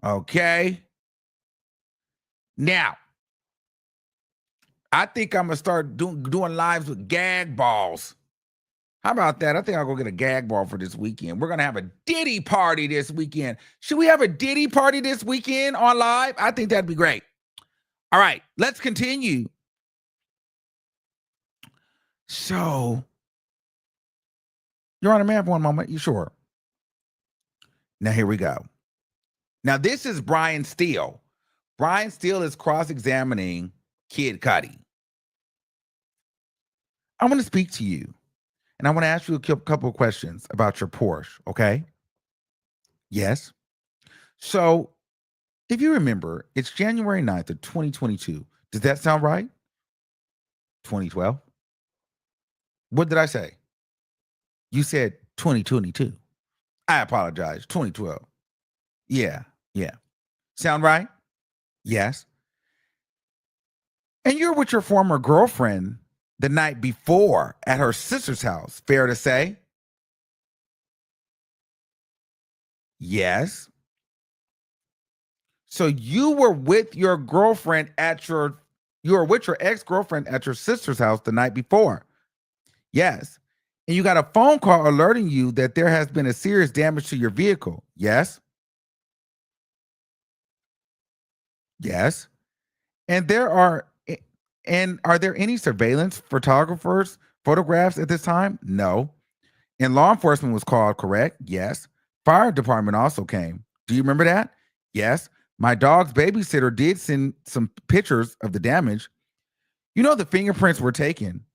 Okay? Now, I think I'm going to start doing lives with gag balls. How about that? I think I'll go get a gag ball for this weekend. We're going to have a Diddy party this weekend. Should we have a Diddy party this weekend on live? I think that'd be great. All right, let's continue. So, Your Honor, may I have one moment? You sure? Now, here we go. Now, this is Brian Steele. Brian Steele is cross-examining Kid Cudi. I want to speak to you, and I want to ask you a couple of questions about your Porsche, okay? Yes. So, if you remember, it's January 9th of 2022. Does that sound right? 2012? What did I say? You said 2022. I apologize. 2012. Yeah. Sound right? Yes. And you're with your former girlfriend the night before at her sister's house. Fair to say? Yes. So you were with your girlfriend you were with your ex-girlfriend at your sister's house the night before. Yes. And you got a phone call alerting you that there has been a serious damage to your vehicle. Yes. Yes. And are there any surveillance photographs at this time? No. And law enforcement was called, correct? Yes. Fire department also came. Do you remember that? Yes. My dog's babysitter did send some pictures of the damage. You know the fingerprints were taken.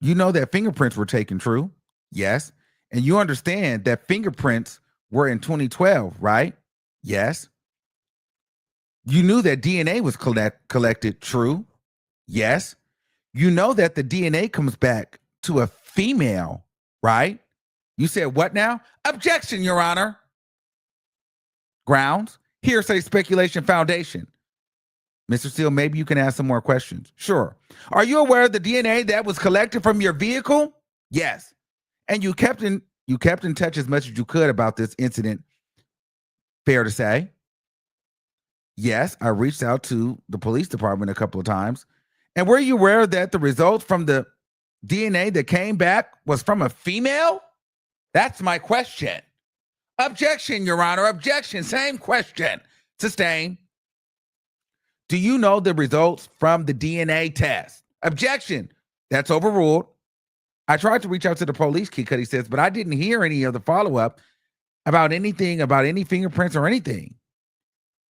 You know that fingerprints were taken, true? Yes. And you understand that fingerprints were in 2012, right? Yes. You knew that DNA was collected, true? Yes. You know that the DNA comes back to a female, right? You said what now? Objection, Your Honor. Grounds, hearsay, speculation, foundation. Mr. Steele, maybe you can ask some more questions. Sure. Are you aware of the DNA that was collected from your vehicle? Yes. And you kept in touch as much as you could about this incident. Fair to say? Yes, I reached out to the police department a couple of times. And were you aware that the results from the DNA that came back was from a female? That's my question. Objection, Your Honor. Objection. Same question. Sustained. Do you know the results from the DNA test? Objection. That's overruled. I tried to reach out to the police, Kid Cudi says, but I didn't hear any of the follow-up about anything, about any fingerprints or anything.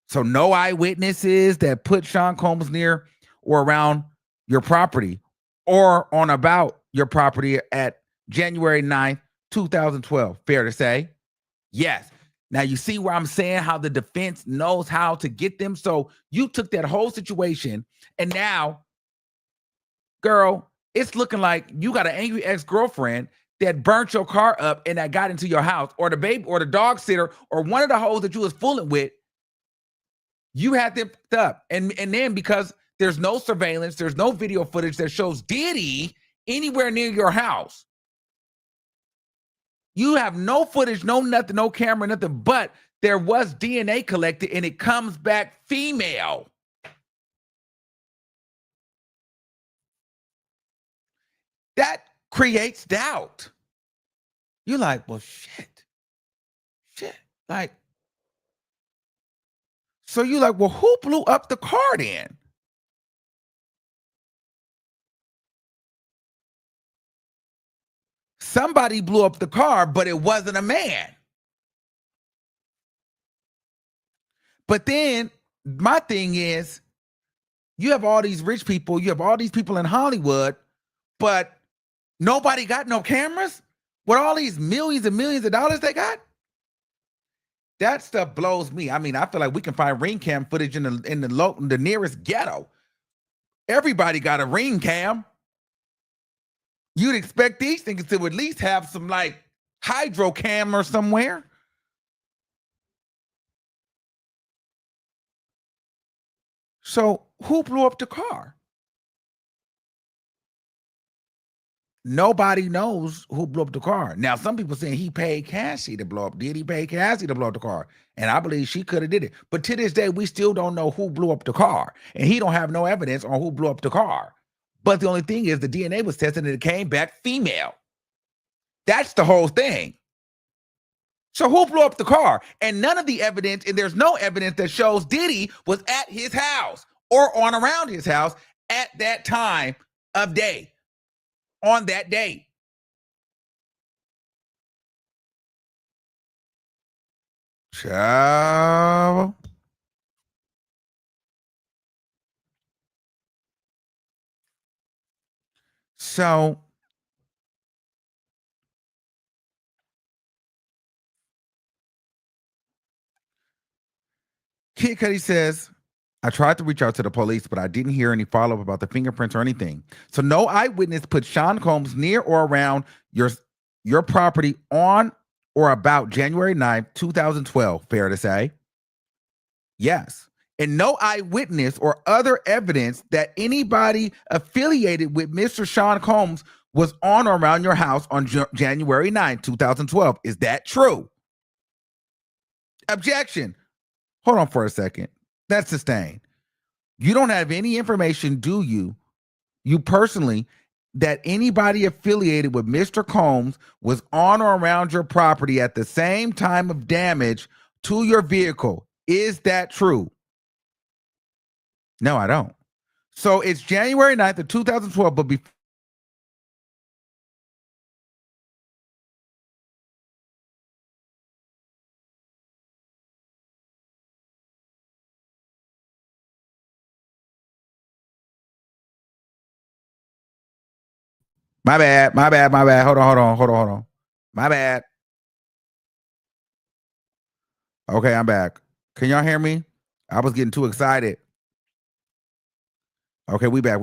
So no eyewitnesses that put Sean Combs near or around your property or on about your property at January 9th, 2012. Fair to say? Yes. Now you see where I'm saying how the defense knows how to get them. So you took that whole situation and now, girl, it's looking like you got an angry ex-girlfriend that burnt your car up and that got into your house, or the baby or the dog sitter or one of the hoes that you was fooling with. You had them picked up. And then because there's no surveillance, there's no video footage that shows Diddy anywhere near your house. You have no footage, no nothing, no camera, nothing, but there was DNA collected and it comes back female. That creates doubt. You're like, well, shit. Like, so you're like, well, who blew up the car then? Somebody blew up the car, but it wasn't a man. But then my thing is, you have all these rich people, you have all these people in Hollywood, but nobody got no cameras with all these millions and millions of dollars they got. That stuff blows me. I mean, I feel like we can find ring cam footage in the nearest ghetto. Everybody got a ring cam. You'd expect these things to at least have some like hydro cam or somewhere. So who blew up the car? Nobody knows who blew up the car. Now, some people saying he paid Cassie to blow up. Did he pay Cassie to blow up the car? And I believe she could have did it. But to this day, we still don't know who blew up the car. And he don't have no evidence on who blew up the car. But the only thing is the DNA was tested and it came back female. That's the whole thing. So who blew up the car? And none of the evidence, and there's no evidence that shows Diddy was at his house or on around his house at that time of day, on that day. Ciao. So Kid Cudi says, I tried to reach out to the police, but I didn't hear any follow-up about the fingerprints or anything. So no eyewitness put Sean Combs near or around your property on or about January 9th, 2012. Fair to say? Yes. And no eyewitness or other evidence that anybody affiliated with Mr. Sean Combs was on or around your house on January 9th, 2012. Is that true? Objection. Hold on for a second. That's sustained. You don't have any information, do you personally, that anybody affiliated with Mr. Combs was on or around your property at the same time of damage to your vehicle. Is that true? No, I don't. So it's January 9th of 2012, but before my bad. Hold on. My bad. Okay, I'm back. Can y'all hear me? I was getting too excited. Okay, we back.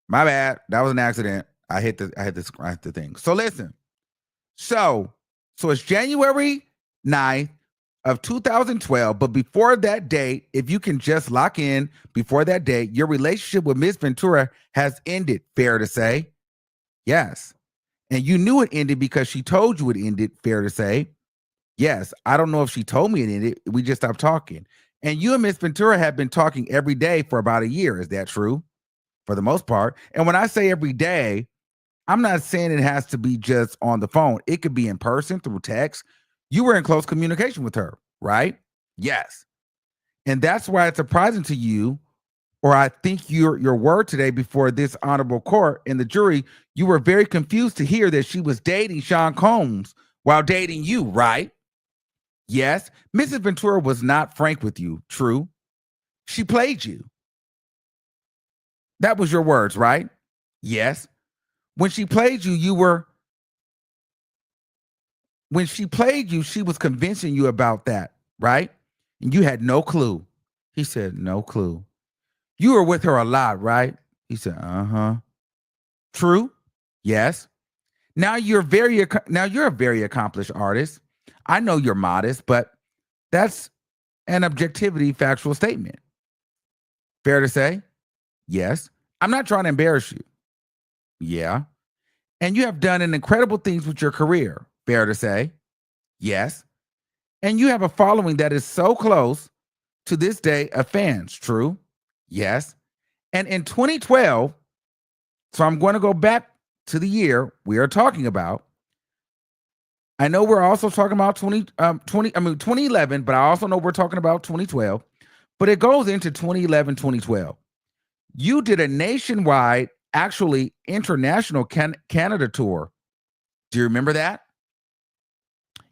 My bad. That was an accident. I hit the thing. So listen. So it's January 9th of 2012, but before that date, if you can just lock in before that date, your relationship with Miss Ventura has ended. Fair to say? Yes. And you knew it ended because she told you it ended. Fair to say? Yes. I don't know if she told me it ended. We just stopped talking. And you and Miss Ventura have been talking every day for about a year. Is that true? For the most part. And when I say every day, I'm not saying it has to be just on the phone. It could be in person through text. You were in close communication with her, right? Yes. And that's why it's surprising to you, or I think your word today before this honorable court and the jury, you were very confused to hear that she was dating Sean Combs while dating you, right? Yes. Mrs. Ventura was not frank with you, true? She played you. That was your words, right? Yes. When she played you, she was convincing you about that, right? And you had no clue. He said, no clue. You were with her a lot, right? He said, uh-huh. True? Yes. Now you're a very accomplished artist. I know you're modest, but that's an objectivity factual statement. Fair to say? Yes. I'm not trying to embarrass you. Yeah. And you have done an incredible things with your career. Fair to say? Yes. And you have a following that is so close to this day of fans. True? Yes. And in 2012, so I'm going to go back to the year we are talking about. I know we're also talking about 2011, but I also know we're talking about 2012. But it goes into 2011, 2012. You did a nationwide, actually international Canada tour. Do you remember that?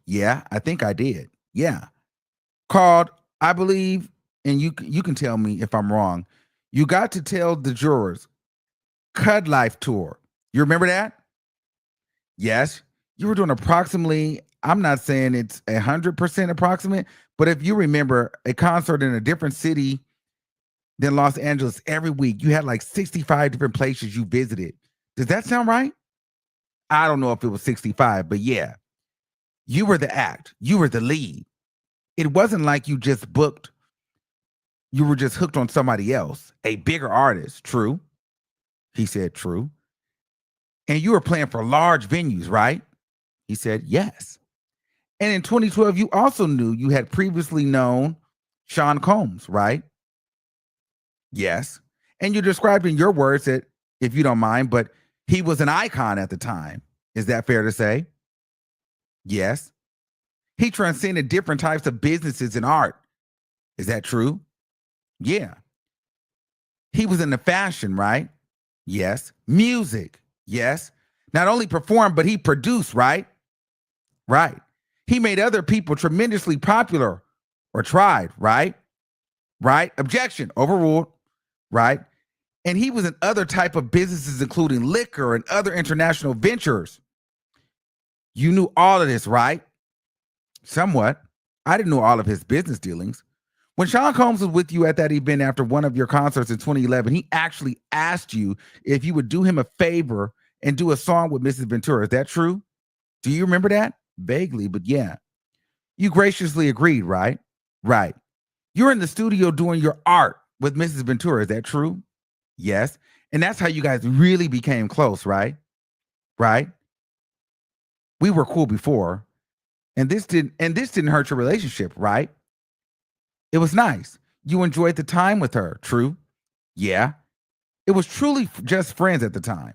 Yeah, I think I did. Yeah. Called, I believe, and you can tell me if I'm wrong. You got to tell the jurors, Cud Life Tour. You remember that? Yes. You were doing approximately, I'm not saying it's 100% approximate, but if you remember a concert in a different city than Los Angeles every week, you had like 65 different places you visited. Does that sound right? I don't know if it was 65, but yeah. You were the act. You were the lead. It wasn't like you just booked, you were just hooked on somebody else, a bigger artist. True. He said true. And you were playing for large venues, right? He said, yes. And in 2012, you also knew you had previously known Sean Combs, right? Yes. And you described in your words that, if you don't mind, but he was an icon at the time. Is that fair to say? Yes. He transcended different types of businesses and art. Is that true? Yeah. He was into fashion, right? Yes. Music. Yes. Not only performed, but he produced, right? Right. He made other people tremendously popular or tried, right? Right. Objection. Overruled. Right. And he was in other type of businesses, including liquor and other international ventures. You knew all of this, right? Somewhat. I didn't know all of his business dealings. When Sean Combs was with you at that event after one of your concerts in 2011, he actually asked you if you would do him a favor and do a song with Mrs. Ventura. Is that true? Do you remember that? Vaguely, but yeah. You graciously agreed, right? Right. You're in the studio doing your art with Mrs. Ventura. Is that true? Yes. And that's how you guys really became close, right? Right? We were cool before. And this didn't hurt your relationship, right? It was nice. You enjoyed the time with her, true? Yeah. It was truly just friends at the time.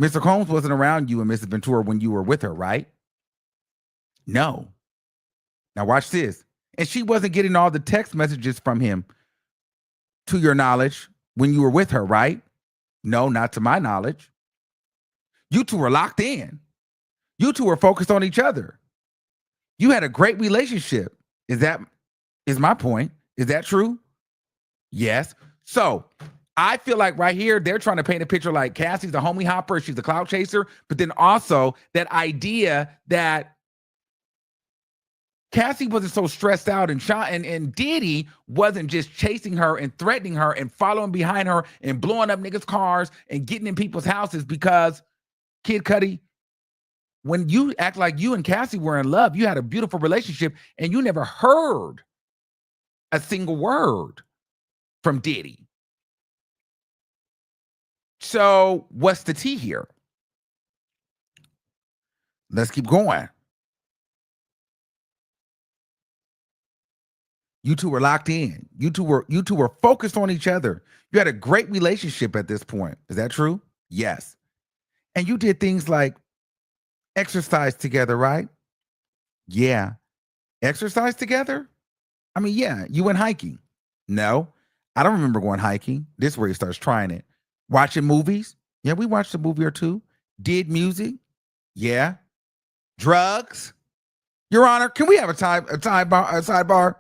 Mr. Combs wasn't around you and Mrs. Ventura when you were with her, right? No. Now watch this. And she wasn't getting all the text messages from him, to your knowledge, when you were with her, right? No, not to my knowledge. You two were locked in. You two were focused on each other. You had a great relationship. Is my point. Is that true? Yes. So I feel like right here, they're trying to paint a picture like Cassie's a homie hopper, she's a clout chaser, but then also that idea that Cassie wasn't so stressed out and Diddy wasn't just chasing her and threatening her and following behind her and blowing up niggas' cars and getting in people's houses because Kid Cudi, when you act like you and Cassie were in love, you had a beautiful relationship and you never heard a single word from Diddy. So what's the tea here? Let's keep going. You two were locked in. You two were focused on each other. You had a great relationship at this point. Is that true? Yes. And you did things like exercise together, right? Yeah. Exercise together? I mean, yeah. You went hiking. No. I don't remember going hiking. This is where he starts trying it. Watching movies? Yeah, we watched a movie or two. Did music? Yeah. Drugs? Your Honor, can we have a sidebar?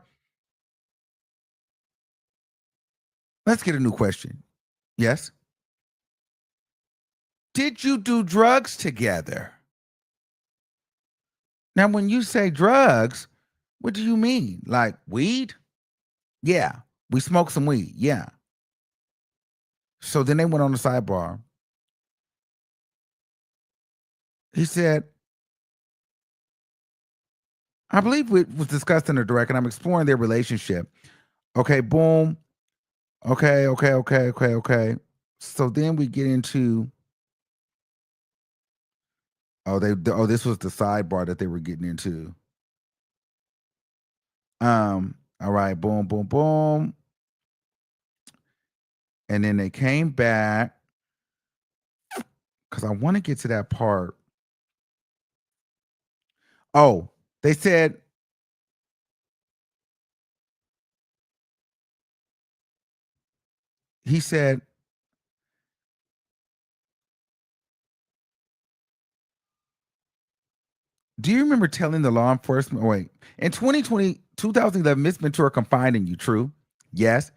Let's get a new question. Yes. Did you do drugs together? Now, when you say drugs, what do you mean? Like weed? Yeah. We smoked some weed. Yeah. So then they went on the sidebar. He said, I believe it was discussed in the direct, and I'm exploring their relationship. Okay, boom. Okay. So then we get into this was the sidebar that they were getting into. All right, boom. And then they came back because I want to get to that part. Oh, they said he said, do you remember telling the law enforcement? Wait, in 2011, Miss Ventura confided in you, true? Yes.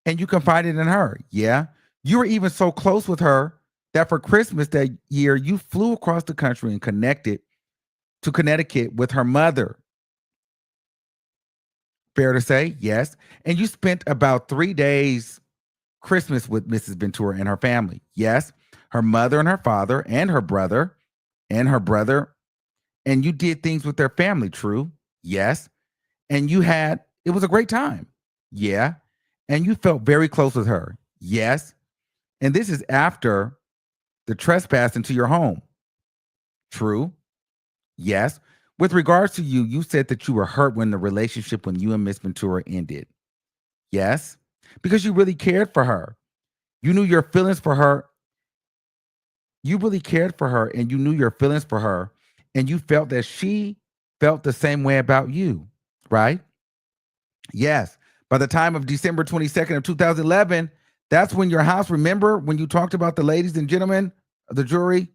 And you confided in her. Yeah. You were even so close with her that for Christmas that year, you flew across the country and connected to Connecticut with her mother. Fair to say? Yes. And you spent about 3 days Christmas with Mrs. Ventura and her family. Yes. Her mother and her father and her brother. And you did things with their family, true? Yes. And it was a great time. Yeah. And you felt very close with her. Yes. And this is after the trespass into your home. True. Yes. With regards to you, you said that you were hurt when the relationship when you and Miss Ventura ended. Yes. Because you really cared for her. You knew your feelings for her. You really cared for her and you knew your feelings for her and you felt that she felt the same way about you, right? Yes. By the time of December 22nd of 2011, that's when your house, remember when you talked about the ladies and gentlemen of the jury?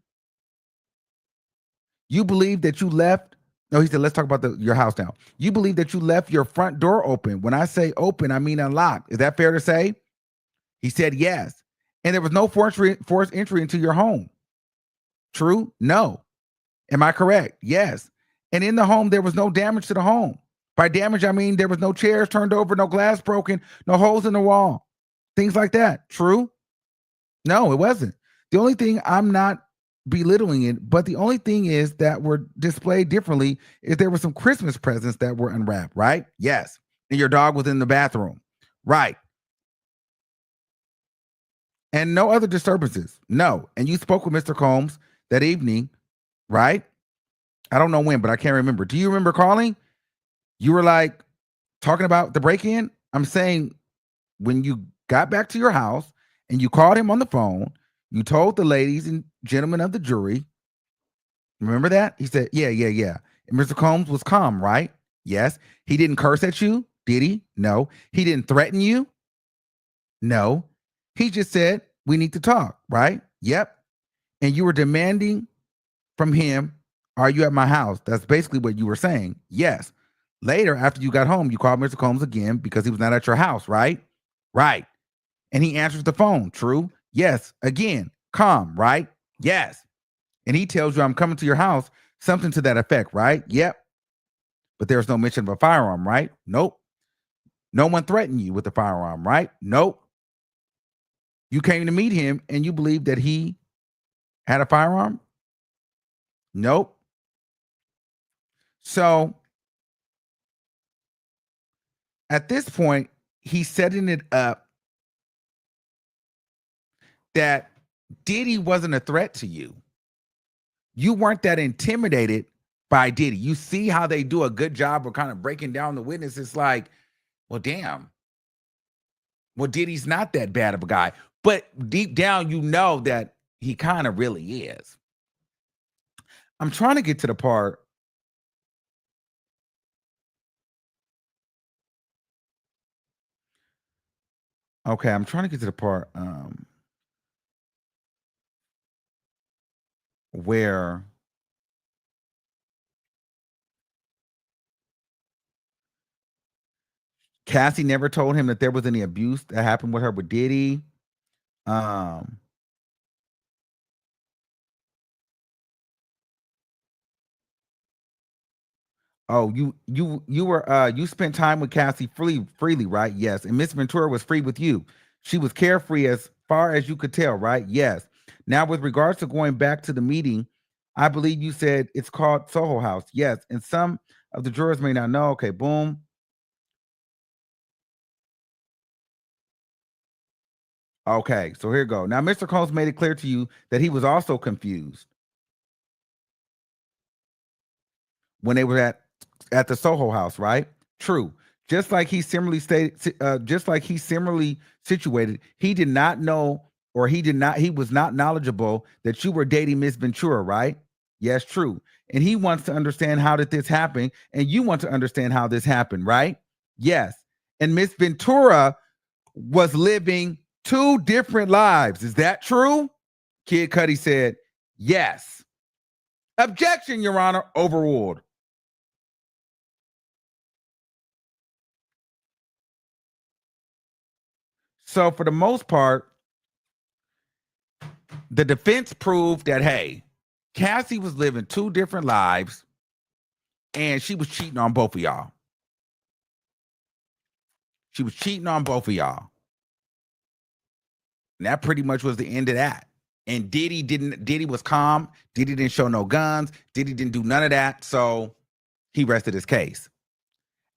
You believe that you left. No, he said, let's talk about your house now. You believe that you left your front door open. When I say open, I mean unlocked. Is that fair to say? He said yes. And there was no forced entry into your home. True? No. Am I correct? Yes. And in the home, there was no damage to the home. By damage, I mean there was no chairs turned over, no glass broken, no holes in the wall, things like that. True? No, it wasn't. The only thing, I'm not belittling it, but the only thing is that were displayed differently is there were some Christmas presents that were unwrapped, right? Yes. And your dog was in the bathroom. Right. And no other disturbances. No. And you spoke with Mr. Combs that evening, right? I don't know when, but I can't remember. Do you remember calling? You were like talking about the break-in? I'm saying when you got back to your house and you called him on the phone, you told the ladies and gentlemen of the jury, remember that? He said, yeah, yeah, yeah. And Mr. Combs was calm, right? Yes. He didn't curse at you, did he? No. He didn't threaten you? No. He just said, we need to talk, right? Yep. And you were demanding from him, are you at my house? That's basically what you were saying. Yes. Later, after you got home, you called Mr. Combs again because he was not at your house, right? Right. And he answers the phone. True? Yes. Again, calm, right? Yes. And he tells you, I'm coming to your house, something to that effect, right? Yep. But there's no mention of a firearm, right? Nope. No one threatened you with a firearm, right? Nope. You came to meet him and you believed that he had a firearm? Nope. So at this point, he's setting it up that Diddy wasn't a threat to you. You weren't that intimidated by Diddy. You see how they do a good job of kind of breaking down the witness. It's like, well, damn. Well, Diddy's not that bad of a guy. But deep down, you know that he kind of really is. I'm trying to get to the part. Okay, I'm trying to get to the part where Cassie never told him that there was any abuse that happened with her with Diddy. Um, oh, you were you spent time with Cassie freely, right? Yes. And Miss Ventura was free with you. She was carefree as far as you could tell, right? Yes. Now, with regards to going back to the meeting, I believe you said it's called Soho House. Yes. And some of the jurors may not know. Okay, boom. Okay, so here you go. Now, Mr. Combs made it clear to you that he was also confused when they were at the Soho House, right? True. Just like he similarly stated, just like he similarly situated, he did not know, or he was not knowledgeable that you were dating Miss Ventura, right? Yes, true. And he wants to understand how did this happen, and you want to understand how this happened, right? Yes. And Miss Ventura was living two different lives. Is that true? Kid Cudi said, yes. Objection, Your Honor, overruled. So for the most part, the defense proved that, hey, Cassie was living two different lives and she was cheating on both of y'all. She was cheating on both of y'all. And that pretty much was the end of that. And Diddy was calm. Diddy didn't show no guns. Diddy didn't do none of that. So he rested his case.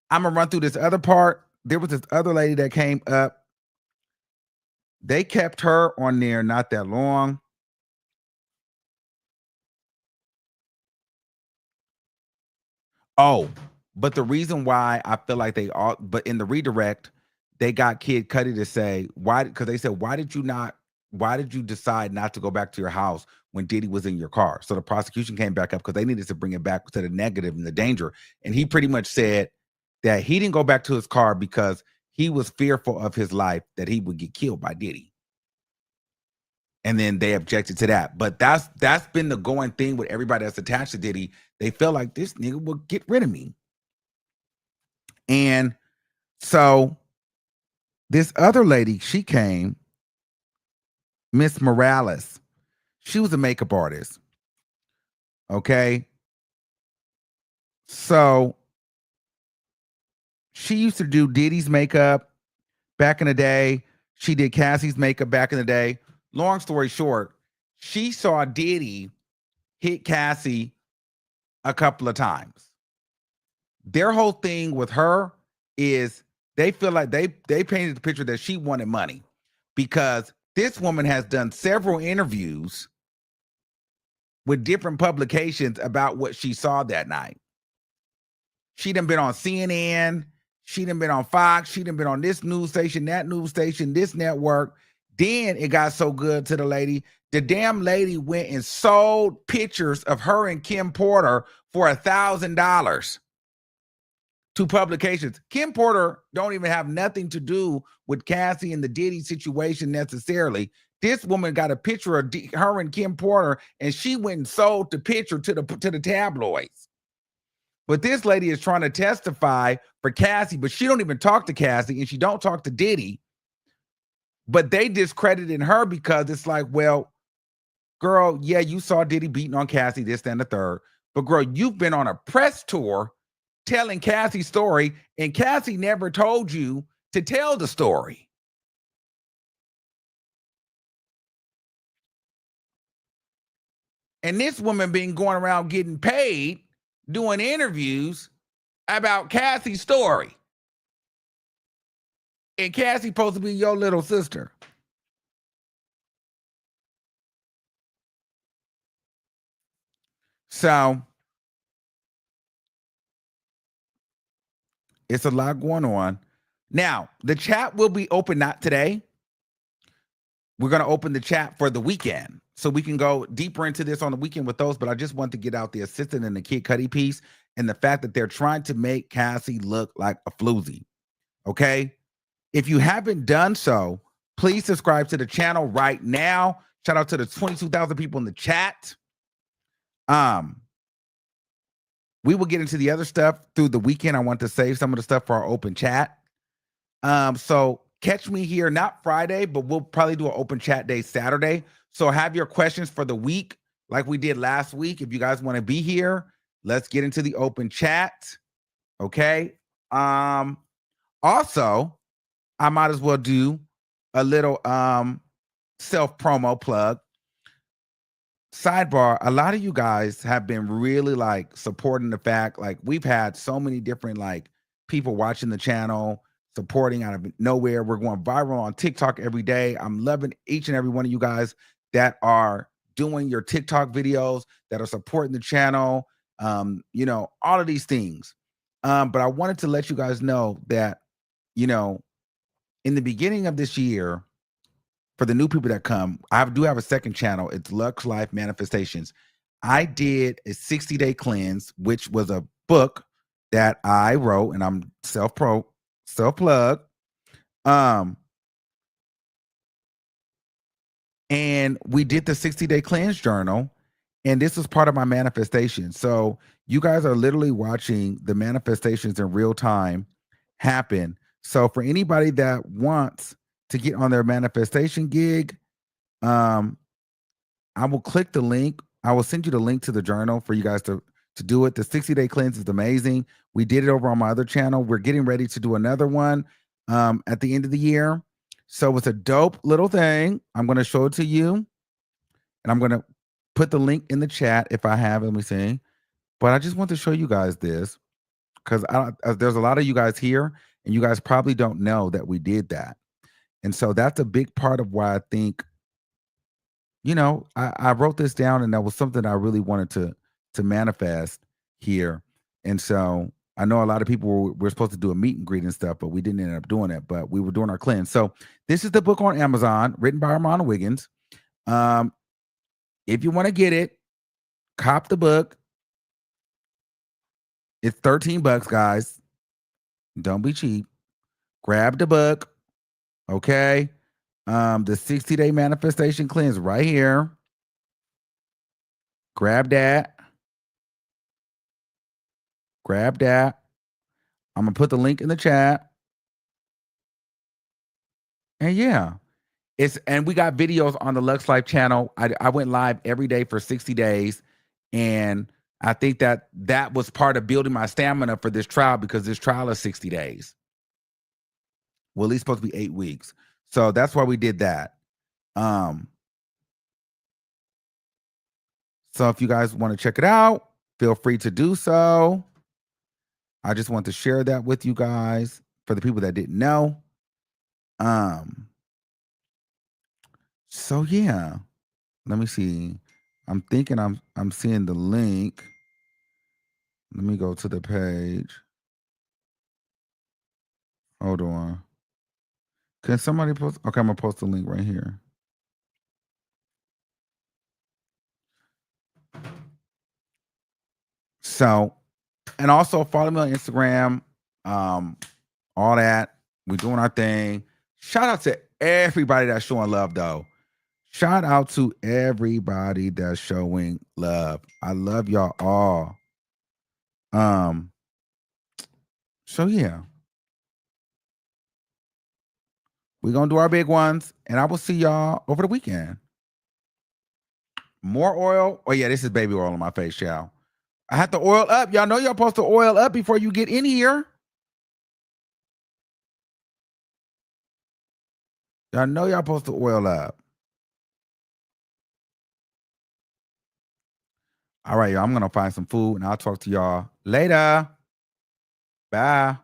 I'm gonna run through this other part. There was this other lady that came up. They kept her on there not that long. Oh, but the reason why I feel like they all, but in the redirect, they got Kid Cudi to say why, because they said why did you decide not to go back to your house when Diddy was in your car? So the prosecution came back up because they needed to bring it back to the negative and the danger, and he pretty much said that he didn't go back to his car because he was fearful of his life that he would get killed by Diddy. And then they objected to that. But that's been the going thing with everybody that's attached to Diddy. They feel like this nigga will get rid of me. And so this other lady, she came, Miss Morales. She was a makeup artist. Okay. So she used to do Diddy's makeup back in the day. She did Cassie's makeup back in the day. Long story short, she saw Diddy hit Cassie a couple of times. Their whole thing with her is they feel like they painted the picture that she wanted money because this woman has done several interviews with different publications about what she saw that night. She done been on CNN. She done been on Fox. She done been on this news station, that news station, this network. Then it got so good to the lady. The damn lady went and sold pictures of her and Kim Porter for $1,000 to publications. Kim Porter don't even have nothing to do with Cassie and the Diddy situation necessarily. This woman got a picture of her and Kim Porter, and she went and sold the picture to the tabloids. But this lady is trying to testify for Cassie, but she don't even talk to Cassie, and she don't talk to Diddy. But they discredited her because it's like, well, girl, yeah, you saw Diddy beating on Cassie, this, that, and the third. But girl, you've been on a press tour telling Cassie's story, and Cassie never told you to tell the story. And this woman been going around getting paid, doing interviews about Cassie's story. And Cassie supposed to be your little sister. So it's a lot going on. Now, the chat will be open not today. We're going to open the chat for the weekend. So we can go deeper into this on the weekend with those. But I just want to get out the assistant and the Kid Cudi piece and the fact that they're trying to make Cassie look like a floozy. Okay? If you haven't done so, please subscribe to the channel right now. Shout out to the 22,000 people in the chat. We will get into the other stuff through the weekend. I want to save some of the stuff for our open chat. So catch me here, not Friday, but we'll probably do an open chat day Saturday. So have your questions for the week like we did last week. If you guys want to be here, let's get into the open chat. Okay. Also, I might as well do a little self promo plug. Sidebar, a lot of you guys have been really like supporting the fact, like we've had so many different like people watching the channel, supporting out of nowhere. We're going viral on TikTok every day. I'm loving each and every one of you guys that are doing your TikTok videos, that are supporting the channel, you know, all of these things. But I wanted to let you guys know that, you know, in the beginning of this year, for the new people that come, I do have a second channel. It's Lux Life Manifestations. I did a 60-day cleanse, which was a book that I wrote, and I'm self-plug. And we did the 60-day cleanse journal, and this was part of my manifestation. So you guys are literally watching the manifestations in real time happen. So for anybody that wants to get on their manifestation gig, I will click the link. I will send you the link to the journal for you guys to do it. The 60-day cleanse is amazing. We did it over on my other channel. We're getting ready to do another one at the end of the year. So it's a dope little thing. I'm going to show it to you, and I'm going to put the link in the chat if I have. Let me see. But I just want to show you guys this because there's a lot of you guys here, and you guys probably don't know that we did that. And so that's a big part of why I think, you know, I wrote this down, and that was something I really wanted to manifest here. And so I know a lot of people were supposed to do a meet and greet and stuff, but we didn't end up doing it. But we were doing our cleanse. So this is the book on Amazon, written by Armando Wiggins. If you want to get it, cop the book. It's $13, guys. Don't be cheap. Grab the book. Okay. The 60-day manifestation cleanse right here. Grab that. Grab that. I'm gonna put the link in the chat. And yeah, and we got videos on the Lux Life channel. I went live every day for 60 days, and I think that was part of building my stamina for this trial, because this trial is 60 days. Well, at least supposed to be 8 weeks. So that's why we did that. So if you guys want to check it out, feel free to do so. I just want to share that with you guys for the people that didn't know. So yeah, let me see. I'm thinking I'm seeing the link. Let me go to the page. Hold on. Can somebody post? Okay, I'm gonna post the link right here. So, and also follow me on Instagram. All that. We're doing our thing. Shout out to everybody that's showing love, though. Shout out to everybody that's showing love. I love y'all all. So yeah. We're gonna do our big ones, and I will see y'all over the weekend. More oil. Oh yeah, this is baby oil on my face, y'all. I have to oil up. Y'all know y'all supposed to oil up before you get in here. Y'all know y'all supposed to oil up. All right, y'all. I'm gonna find some food, and I'll talk to y'all later. Bye.